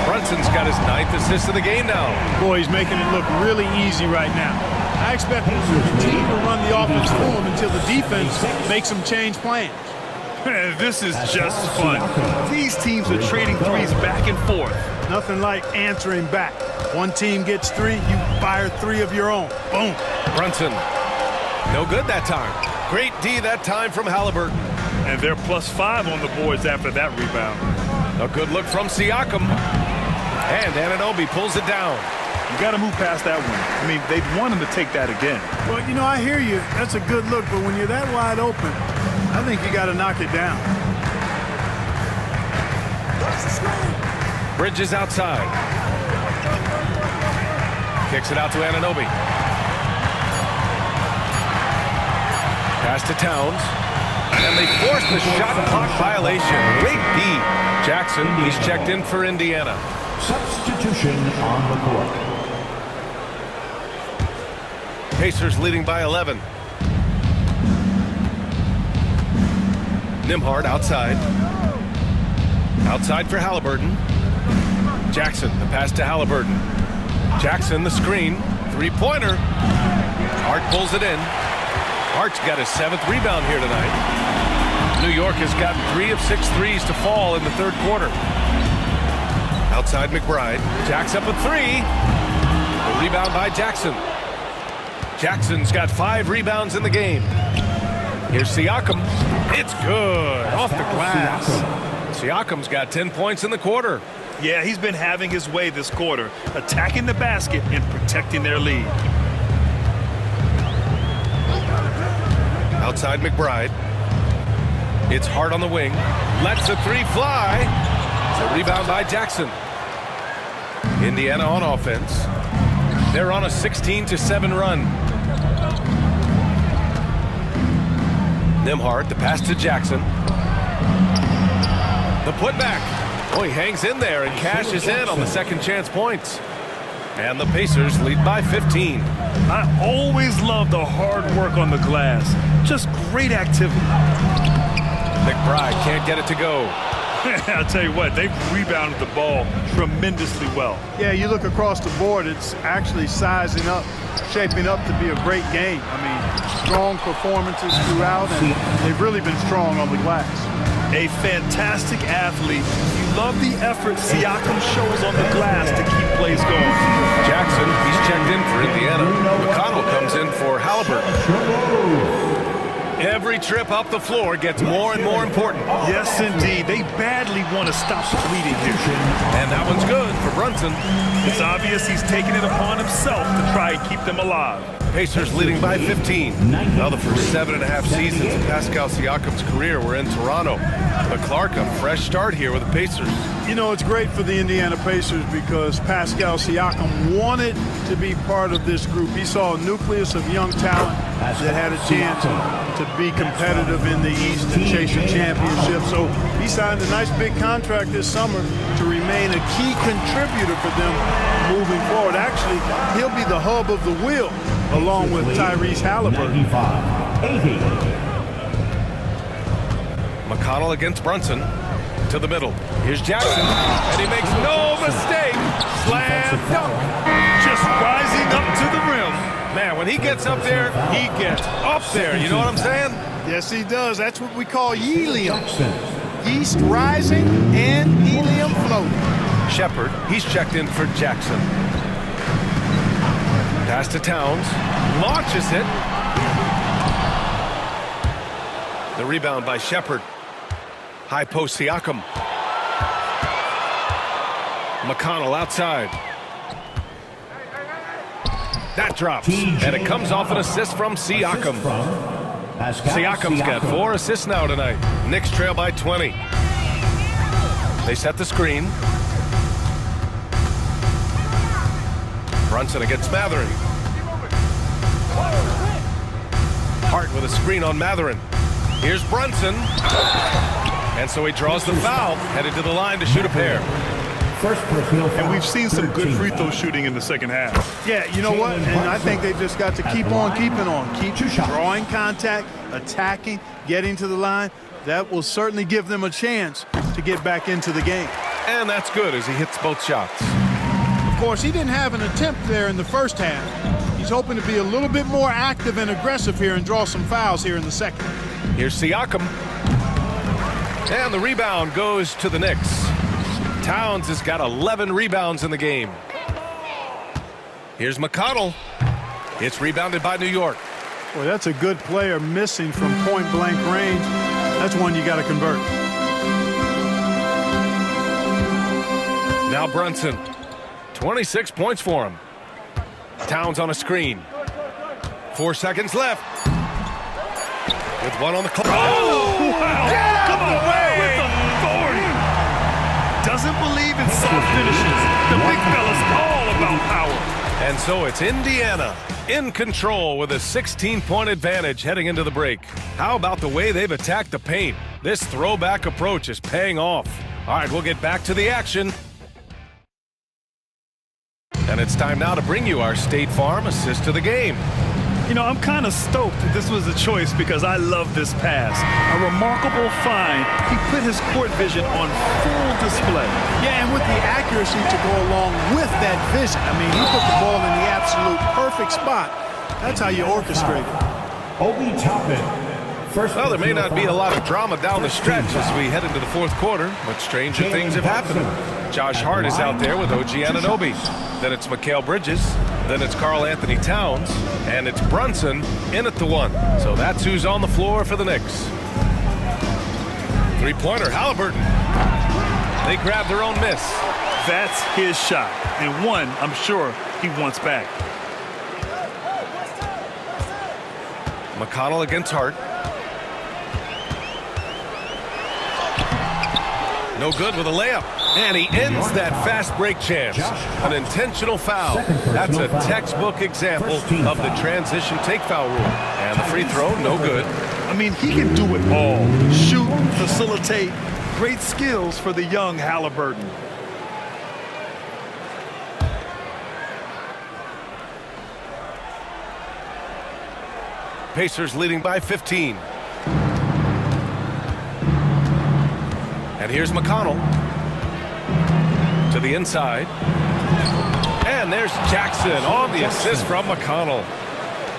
S1: Brunson's got his 9th assist of the game now.
S3: Boy, he's making it look really easy right now. I expect him to continue to run the offense for him until the defense makes him change plans.
S6: This is just fun. These teams are trading threes back and forth.
S3: Nothing like answering back. One team gets 3, you fire 3 of your own. Boom.
S1: Brunson. No good that time. Great D that time from Haliburton.
S6: And they're +5 on the boards after that rebound.
S1: A good look from Siakam. And Anunoby pulls it down.
S6: You got to move past that one. I mean, they'd want him to take that again.
S3: Well, you know, I hear you. That's a good look, but when you're that wide open, I think you got to knock it down.
S1: Bridges outside. Kicks it out to Anunoby. Pass to Towns. And they force the shot clock violation. Great D. Jackson, he's checked in for Indiana.
S11: Substitution on the court.
S1: Pacers leading by 11. Nembhard outside. Outside for Haliburton. Jackson, the pass to Haliburton. Jackson, the screen. 3-pointer. Hart pulls it in. Hart's got his 7th rebound here tonight. New York has gotten 3 of 6 threes to fall in the 3rd quarter. Outside McBride. Jack's up a 3. The rebound by Jackson. Jackson's got 5 rebounds in the game. Here's Siakam. It's good. Off the glass. Siakam's got 10 points in the quarter.
S6: Yeah, he's been having his way this quarter, attacking the basket and protecting their lead.
S1: Outside McBride. It's Hart on the wing. Lets the 3 fly. It's a rebound by Jackson. Indiana on offense. They're on a 16-7 run. Nembhard, the pass to Jackson. The putback. Oh, he hangs in there and cashes in on the second chance points. And the Pacers lead by 15.
S6: I always love the hard work on the glass. Just great activity.
S1: McBride can't get it to go.
S6: I'll tell you what, they've rebounded the ball tremendously well.
S3: Yeah, you look across the board, it's actually sizing up, shaping up to be a great game. I mean, strong performances throughout, and they've really been strong on the glass.
S6: A fantastic athlete. You love the effort Siakam shows on the glass to keep plays going.
S1: Jackson, he's checked in for Indiana. McConnell comes in for Haliburton. Every trip up the floor gets more and more important.
S6: Yes, indeed. They badly want to stop the bleeding here.
S1: And that one's good for Brunson.
S6: It's obvious he's taking it upon himself to try and keep them alive.
S1: Pacers leading by 15. Now the first 7.5 seasons of Pascal Siakam's career were in Toronto. But Clark, a fresh start here with the Pacers.
S3: You know, it's great for the Indiana Pacers because Pascal Siakam wanted to be part of this group. He saw a nucleus of young talent that had a chance to be competitive in the East and chase a championship. So he signed a nice big contract this summer to remain a key contributor for them moving forward. Actually, he'll be the hub of the wheel along with Tyrese Haliburton.
S1: McConnell against Brunson. To the middle. Here's Jackson, and he makes no mistake. Slam dunk. Just rising up to the rim. Man, when he gets up there, he gets up there. You know what I'm saying?
S3: Yes, he does. That's what we call helium. Yeast rising and helium floating.
S1: Shepherd, he's checked in for Jackson. Pass to Towns. Launches it. The rebound by Shepherd. High post Siakam. McConnell outside. That drops. And it comes off an assist from Siakam. Siakam's got 4 assists now tonight. Knicks trail by 20. They set the screen. Brunson against Mathurin. Hart with a screen on Mathurin. Here's Brunson. And so he draws the foul, headed to the line to shoot a pair.
S2: And we've seen some good free throw shooting in the second half.
S3: Yeah, you know what? And I think they've just got to keep on keeping on. Keep drawing contact, attacking, getting to the line. That will certainly give them a chance to get back into the game.
S1: And that's good as he hits both shots.
S3: Of course, he didn't have an attempt there in the first half. He's hoping to be a little bit more active and aggressive here and draw some fouls here in the second.
S1: Here's Siakam. And the rebound goes to the Knicks. Towns has got 11 rebounds in the game. Here's McConnell. It's rebounded by New York.
S3: Boy, that's a good player missing from point-blank range. That's one you got to convert.
S1: Now Brunson. 26 points for him. Towns on a screen. 4 seconds left. With one on the clock.
S2: Oh, wow.
S1: Get out the way!
S2: With authority. Doesn't believe in soft finishes. The big fella's all about power.
S1: And so it's Indiana in control with a 16-point advantage heading into the break. How about the way they've attacked the paint? This throwback approach is paying off. All right, we'll get back to the action. And it's time now to bring you our State Farm assist of the game.
S2: You know, I'm kind of stoked that this was a choice because I love this pass. A remarkable find. He put his court vision on full display.
S3: Yeah, and with the accuracy to go along with that vision. I mean, he put the ball in the absolute perfect spot. That's how you orchestrate it.
S11: Obi Toppin.
S1: Well, there may not be a lot of drama down the stretch as we head into the fourth quarter, but stranger things have happened. Josh Hart is out there with OG Anunoby. Then it's Mikal Bridges. Then it's Karl-Anthony Towns. And it's Brunson in at the 1. So that's who's on the floor for the Knicks. Three-pointer, Haliburton. They grab their own miss.
S2: That's his shot. And one, I'm sure, he wants back.
S1: McConnell against Hart. No good with a layup. And he ends that fast break chance. An intentional foul. That's a textbook example of the transition take foul rule. And the free throw, no good.
S2: I mean, he can do it all. Shoot, facilitate. Great skills for the young Haliburton.
S1: Pacers leading by 15. And here's McConnell. To the inside. And there's Jackson on the assist from McConnell.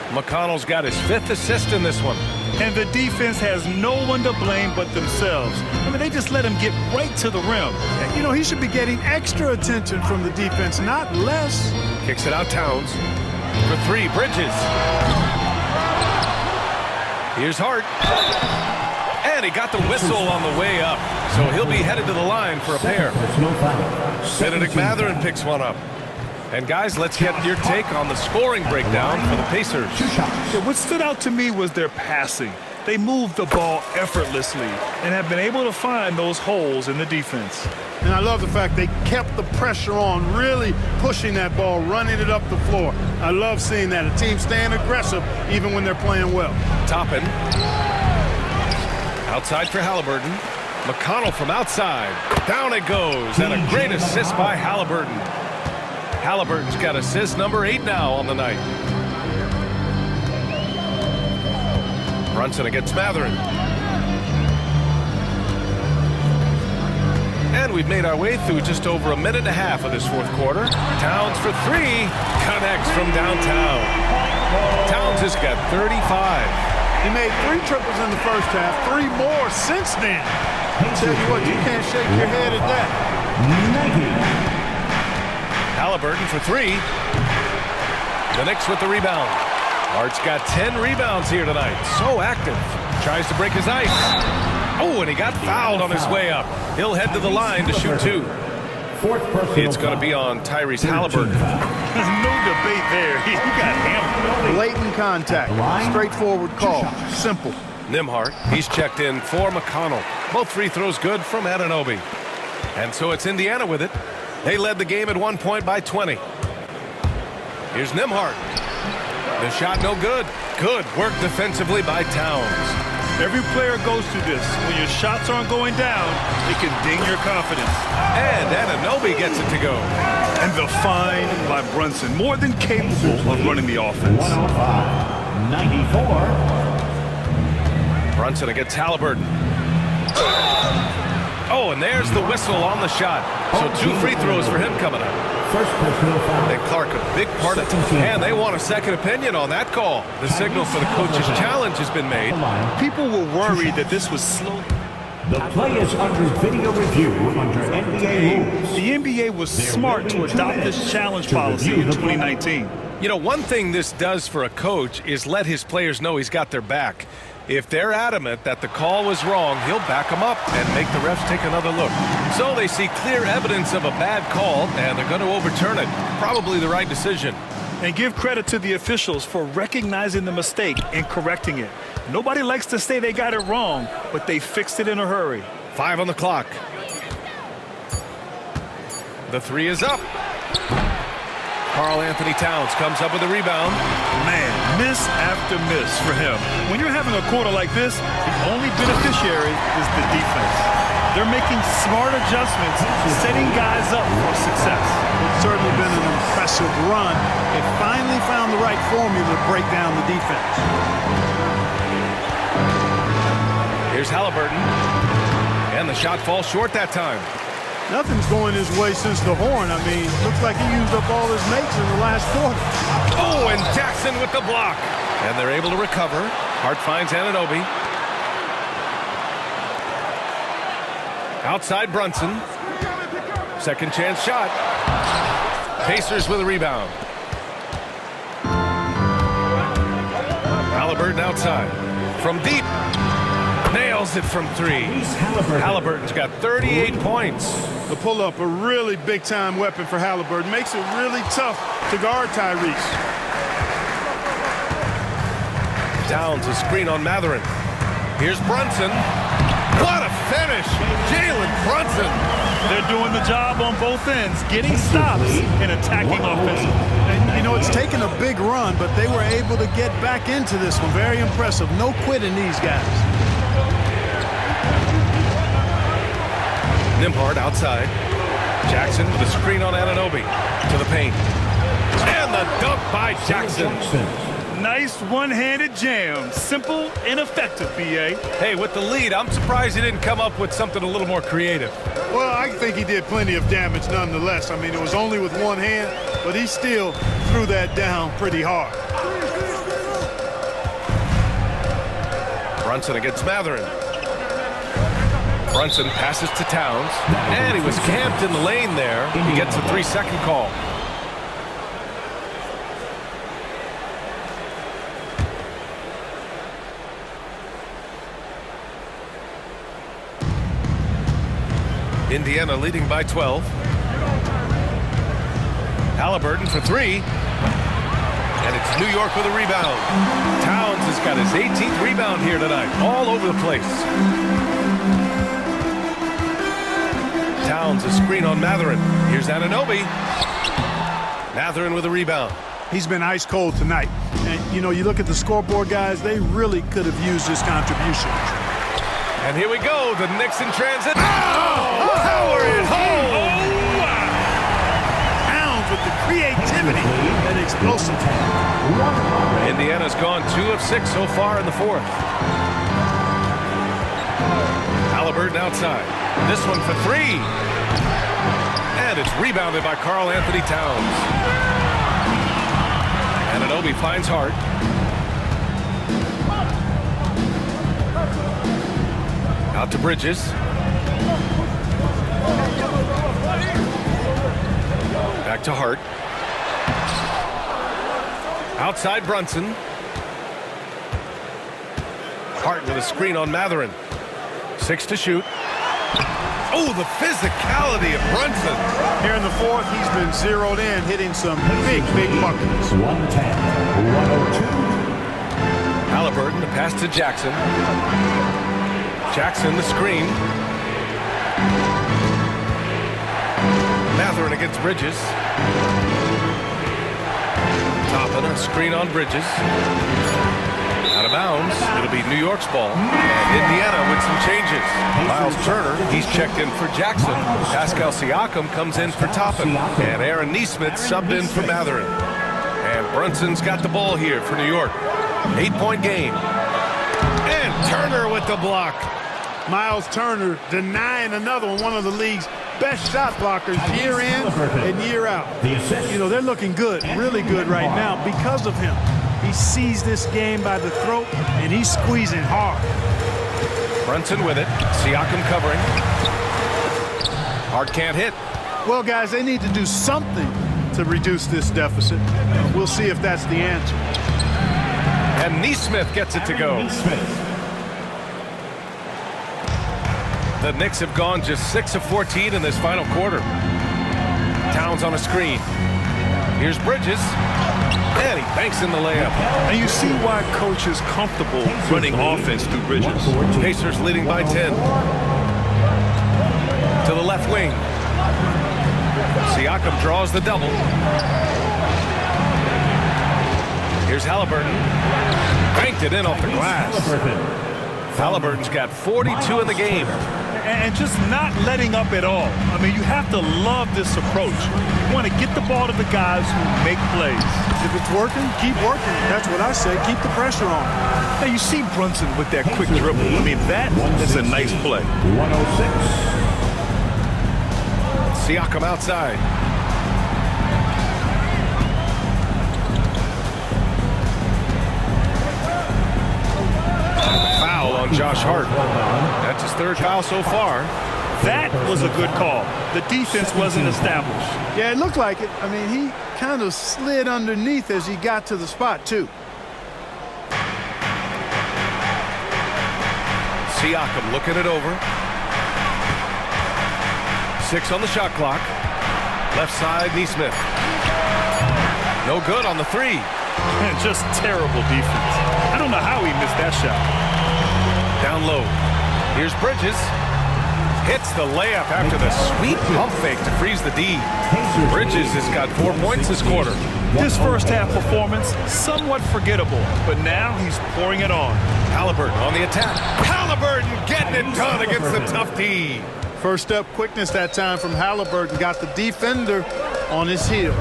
S1: McConnell's got his 5th assist in this one.
S2: And the defense has no one to blame but themselves. I mean, they just let him get right to the rim.
S3: You know, he should be getting extra attention from the defense, not less.
S1: Kicks it out Towns. For 3, Bridges. Here's Hart. And he got the whistle on the way up. So he'll be headed to the line for a pair. Benedict Mathurin picks one up. And guys, let's get your take on the scoring breakdown for the Pacers.
S6: Yeah, what stood out to me was their passing. They moved the ball effortlessly and have been able to find those holes in the defense.
S3: And I love the fact they kept the pressure on, really pushing that ball, running it up the floor. I love seeing that. A team staying aggressive even when they're playing well.
S1: Toppin. Outside for Haliburton. McConnell from outside. Down it goes. And a great assist by Haliburton. Haliburton's got assist number 8 now on the night. Brunson against Mathurin. And we've made our way through just over a minute and a half of this fourth quarter. Towns for 3. Connects from downtown. Towns has got 35.
S3: He made 3 triples in the first half, 3 more since then. I tell you what, you can't shake your head at that.
S1: Haliburton for 3. The Knicks with the rebound. Hart's got 10 rebounds here tonight. So active. Tries to break his ice. Oh, and he got fouled on his way up. He'll head to the line to shoot 2. It's going to be on Tyrese Haliburton.
S6: No debate there. He got hammered.
S3: Blatant contact. Straightforward call. Simple.
S1: Nembhard, he's checked in for McConnell. Both free throws good from Anunoby. And so it's Indiana with it. They led the game at one point by 20. Here's Nembhard. The shot no good. Good work defensively by Towns.
S6: Every player goes through this. When your shots aren't going down, it can ding your confidence.
S1: And Anunoby gets it to go.
S6: And the find by Brunson, more than capable of running the offense.
S11: 94.
S1: Brunson against Haliburton. Oh, and there's the whistle on the shot. So 2 free throws for him coming up. And Clark, a big part of it. And they want a second opinion on that call. The signal for the coach's challenge has been made.
S6: People were worried that this was slow.
S11: The play is under video review under NBA rules.
S6: The NBA was smart to adopt this challenge policy in 2019.
S1: You know, one thing this does for a coach is let his players know he's got their back. If they're adamant that the call was wrong, he'll back them up and make the refs take another look. So they see clear evidence of a bad call, and they're going to overturn it. Probably the right decision.
S6: And give credit to the officials for recognizing the mistake and correcting it. Nobody likes to say they got it wrong, but they fixed it in a hurry.
S1: 5 on the clock. The 3 is up. Karl-Anthony Towns comes up with a rebound.
S6: Man, miss after miss for him. When you're having a quarter like this, the only beneficiary is the defense. They're making smart adjustments, setting guys up for success.
S3: It's certainly been an impressive run. They finally found the right formula to break down the defense.
S1: Here's Haliburton. And the shot falls short that time.
S3: Nothing's going his way since the horn. I mean, looks like he used up all his mates in the last quarter.
S1: Oh, and Jackson with the block. And they're able to recover. Hart finds Anunoby. Outside Brunson. Second chance shot. Pacers with a rebound. Haliburton outside. From deep. Nails it from 3. Haliburton's got 38 points.
S3: The pull-up, a really big-time weapon for Haliburton. Makes it really tough to guard Tyrese.
S1: Towns a screen on Mathurin. Here's Brunson. What a finish! Jalen Brunson.
S6: They're doing the job on both ends, getting stops and attacking offensively.
S3: And, you know, it's taken a big run, but they were able to get back into this one. Very impressive. No quitting these guys.
S1: Nembhard outside. Jackson with a screen on Anunoby. To the paint. And the dunk by Jackson.
S6: Nice one-handed jam. Simple and effective, B.A.
S1: Hey, with the lead, I'm surprised he didn't come up with something a little more creative.
S3: Well, I think he did plenty of damage nonetheless. I mean, it was only with one hand, but he still threw that down pretty hard.
S1: Brunson against Mathurin. Brunson passes to Towns, and he was camped in the lane there. He gets a 3-second call. Indiana leading by 12. Haliburton for three. And it's New York with a rebound. Towns has got his 18th rebound here tonight. All over the place. Towns a screen on Mathurin. Here's Anunoby. Mathurin with a rebound.
S3: He's been ice cold tonight. And, you know, you look at the scoreboard, guys, they really could have used this contribution.
S1: And here we go, the Knicks in transit. Oh, power it home!
S3: Towns with the creativity and explosiveness.
S1: Indiana's gone 2 of 6 so far in the fourth. Haliburton outside. This one for three. And it's rebounded by Karl-Anthony Towns. Anunoby finds Hart. Out to Bridges. Back to Hart. Outside Brunson. Hart with a screen on Mathurin. 6 to shoot. Oh, the physicality of Brunson.
S3: Here in the fourth, he's been zeroed in, hitting some big buckets.
S11: 110, 102.
S1: Haliburton, the pass to Jackson. Jackson, the screen. Mathurin against Bridges. Toppin, a screen on Bridges. Out of bounds. It'll be New York's ball. And Indiana with some changes. Myles Turner, he's checked in for Jackson. Pascal Siakam comes in for Toppin. And Aaron Nesmith subbed in for Mathurin. And Brunson's got the ball here for New York. 8-point game. And Turner with the block.
S3: Myles Turner denying another one of the league's best shot blockers year in and year out. You know, they're looking good, really good right now because of him. He sees this game by the throat, and he's squeezing hard.
S1: Brunson with it. Siakam covering. Hart can't hit.
S3: Well, guys, they need to do something to reduce this deficit. We'll see if that's the answer.
S1: And Nesmith gets it to go. The Knicks have gone just 6 of 14 in this final quarter. Towns on a screen. Here's Bridges. And he banks in the layup.
S2: And you see why coach is comfortable running offense through Bridges.
S1: Pacers leading by 10. To the left wing. Siakam draws the double. Here's Haliburton. Banked it in off the glass. Haliburton's got 42 in the game.
S6: And just not letting up at all. I mean, you have to love this approach. You want to get the ball to the guys who make plays.
S3: If it's working, keep working. That's what I say. Keep the pressure on.
S2: Now, you see Brunson with that quick dribble. I mean, that's a nice play.
S11: 106.
S1: Siakam outside. Foul on Josh Hart. That's his third foul so far.
S6: That was a good call. The defense wasn't established.
S3: Yeah, it looked like it. I mean, he kind of slid underneath as he got to the spot, too.
S1: Siakam looking it over. 6 on the shot clock. Left side, Nesmith. No good on the three.
S6: And just terrible defense. I don't know how he missed that shot.
S1: Down low. Here's Bridges. Hits the layup after the sweet pump fake to freeze the D. Bridges has got 4 points this quarter.
S6: His first half performance, somewhat forgettable, but now he's pouring it on.
S1: Haliburton on the attack. Haliburton getting it done against the tough D.
S3: First step quickness that time from Haliburton. Got the defender on his heels.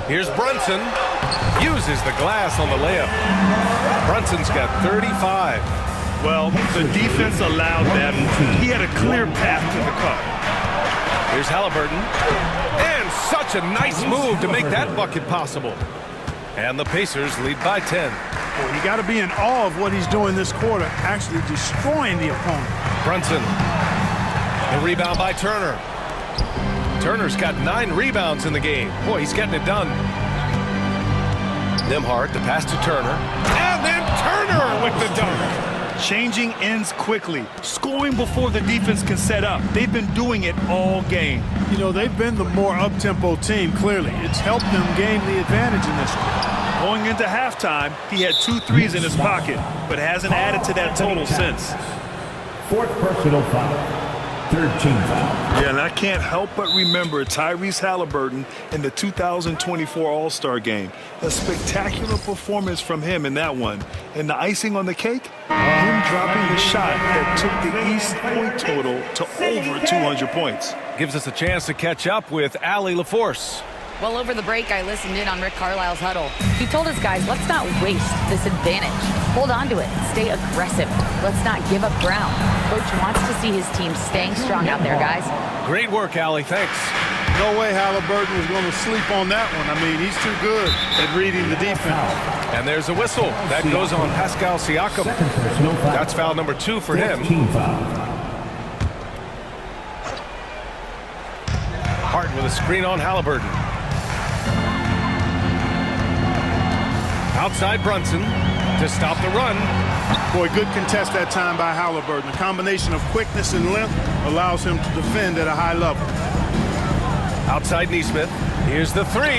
S1: Here's Brunson. Uses the glass on the layup. Brunson's got 35.
S6: Well, the defense allowed that. He had a clear path to the cup.
S1: Here's Haliburton. And such a nice move to make that bucket possible. And the Pacers lead by 10.
S3: Well, you got to be in awe of what he's doing this quarter, actually destroying the opponent.
S1: Brunson. The rebound by Turner. Turner's got 9 rebounds in the game. Boy, he's getting it done. Nembhard, the pass to Turner. And then Turner with the dunk.
S2: Changing ends quickly, scoring before the defense can set up. They've been doing it all game.
S3: You know, they've been the more up-tempo team, clearly. It's helped them gain the advantage in this one.
S2: Going into halftime, he had 2 threes in his pocket, but hasn't added to that total since.
S11: 4th personal foul. 3rd team foul.
S2: Yeah, and I can't help but remember Tyrese Haliburton in the 2024 All-Star Game. A spectacular performance from him in that one. And the icing on the cake, him dropping the shot that took the East point total to over 200 points.
S1: Gives us a chance to catch up with Allie LaForce.
S4: Well, over the break, I listened in on Rick Carlisle's huddle. He told his guys, let's not waste this advantage. Hold on to it. Stay aggressive. Let's not give up ground. Coach wants to see his team staying strong out there, guys.
S1: Great work, Allie. Thanks.
S3: No way Haliburton was going to sleep on that one. I mean, he's too good at reading the defense.
S1: And there's a whistle. That goes on Pascal Siakam. That's foul number 2 for him. Hart with a screen on Haliburton. Outside Brunson to stop the run.
S3: Boy, good contest that time by Haliburton. A combination of quickness and length allows him to defend at a high level.
S1: Outside Nesmith. Here's the 3.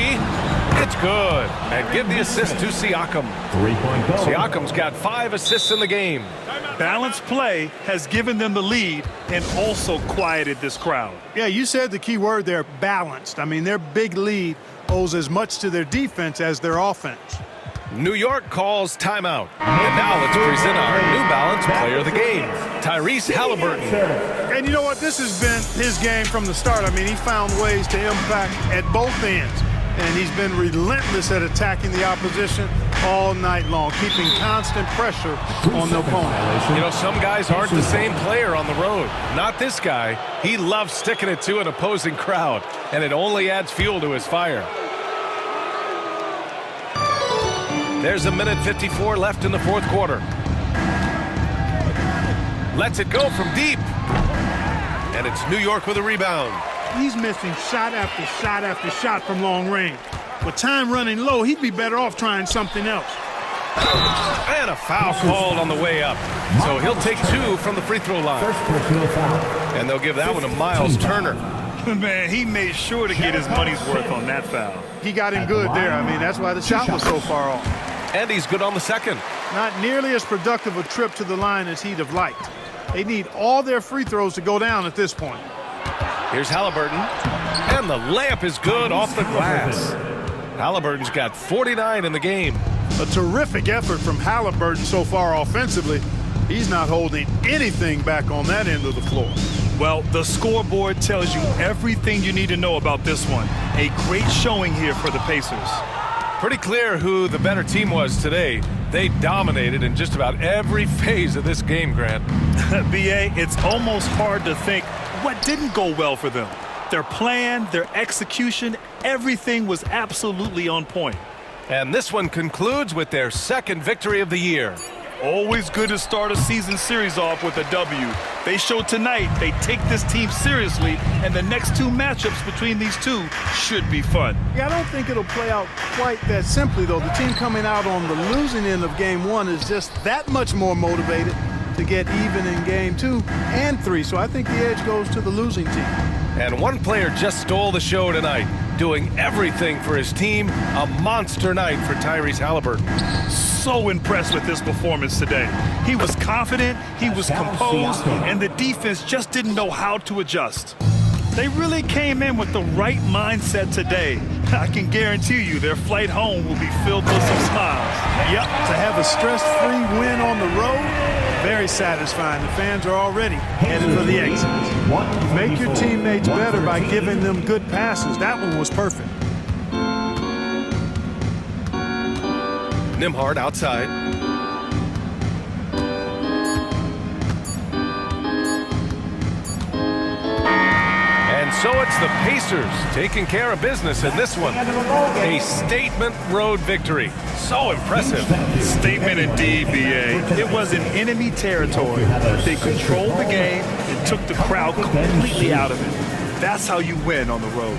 S1: It's good. And give the assist to Siakam.
S11: 3-point goal.
S1: Siakam's got 5 assists in the game.
S2: Balanced play has given them the lead and also quieted this crowd.
S3: Yeah, you said the key word there, balanced. I mean, their big lead owes as much to their defense as their offense.
S1: New York calls timeout. And now let's present our New Balance player of the game, Tyrese Haliburton.
S3: And you know what? This has been his game from the start. I mean, he found ways to impact at both ends. And he's been relentless at attacking the opposition all night long, keeping constant pressure on the opponent.
S1: You know, some guys aren't the same player on the road. Not this guy. He loves sticking it to an opposing crowd, and it only adds fuel to his fire. There's a minute 54 left in the 4th quarter. Lets it go from deep. And it's New York with a rebound.
S3: He's missing shot after shot after shot from long range. With time running low, he'd be better off trying something else.
S1: And a foul called on the way up. So he'll take 2 from the free throw line. And they'll give that one to Myles Turner.
S2: Man, he made sure to get his money's worth on that foul.
S3: He got him good there. I mean, that's why the shot was so far off.
S1: And he's good on the second.
S3: Not nearly as productive a trip to the line as he'd have liked. They need all their free throws to go down at this point.
S1: Here's Haliburton. And the layup is good off the glass. Haliburton's got 49 in the game.
S3: A terrific effort from Haliburton so far offensively. He's not holding anything back on that end of the floor.
S2: Well, the scoreboard tells you everything you need to know about this one. A great showing here for the Pacers.
S1: Pretty clear who the better team was today. They dominated in just about every phase of this game, Grant.
S2: B.A., it's almost hard to think what didn't go well for them. Their plan, their execution, everything was absolutely on point.
S1: And this one concludes with their 2nd victory of the year.
S2: Always good to start a season series off with a W. They showed tonight they take this team seriously, and the next 2 matchups between these two should be fun.
S3: Yeah, I don't think it'll play out quite that simply, though. The team coming out on the losing end of Game 1 is just that much more motivated to get even in Game 2 and 3. So I think the edge goes to the losing team.
S1: And one player just stole the show tonight, doing everything for his team. A monster night for Tyrese Haliburton.
S2: So impressed with this performance today. He was confident, he was composed, and the defense just didn't know how to adjust. They really came in with the right mindset today. I can guarantee you their flight home will be filled with some smiles.
S3: Yep, to have a stress-free win on the road, very satisfying. The fans are already headed for the exit. Make your teammates better by giving them good passes. That one was perfect.
S1: Nembhard outside. And so it's the Pacers taking care of business in this one. A statement road victory. So impressive.
S2: Statement indeed, B.A. It was in enemy territory. They controlled the game and took the crowd completely out of it. That's how you win on the road.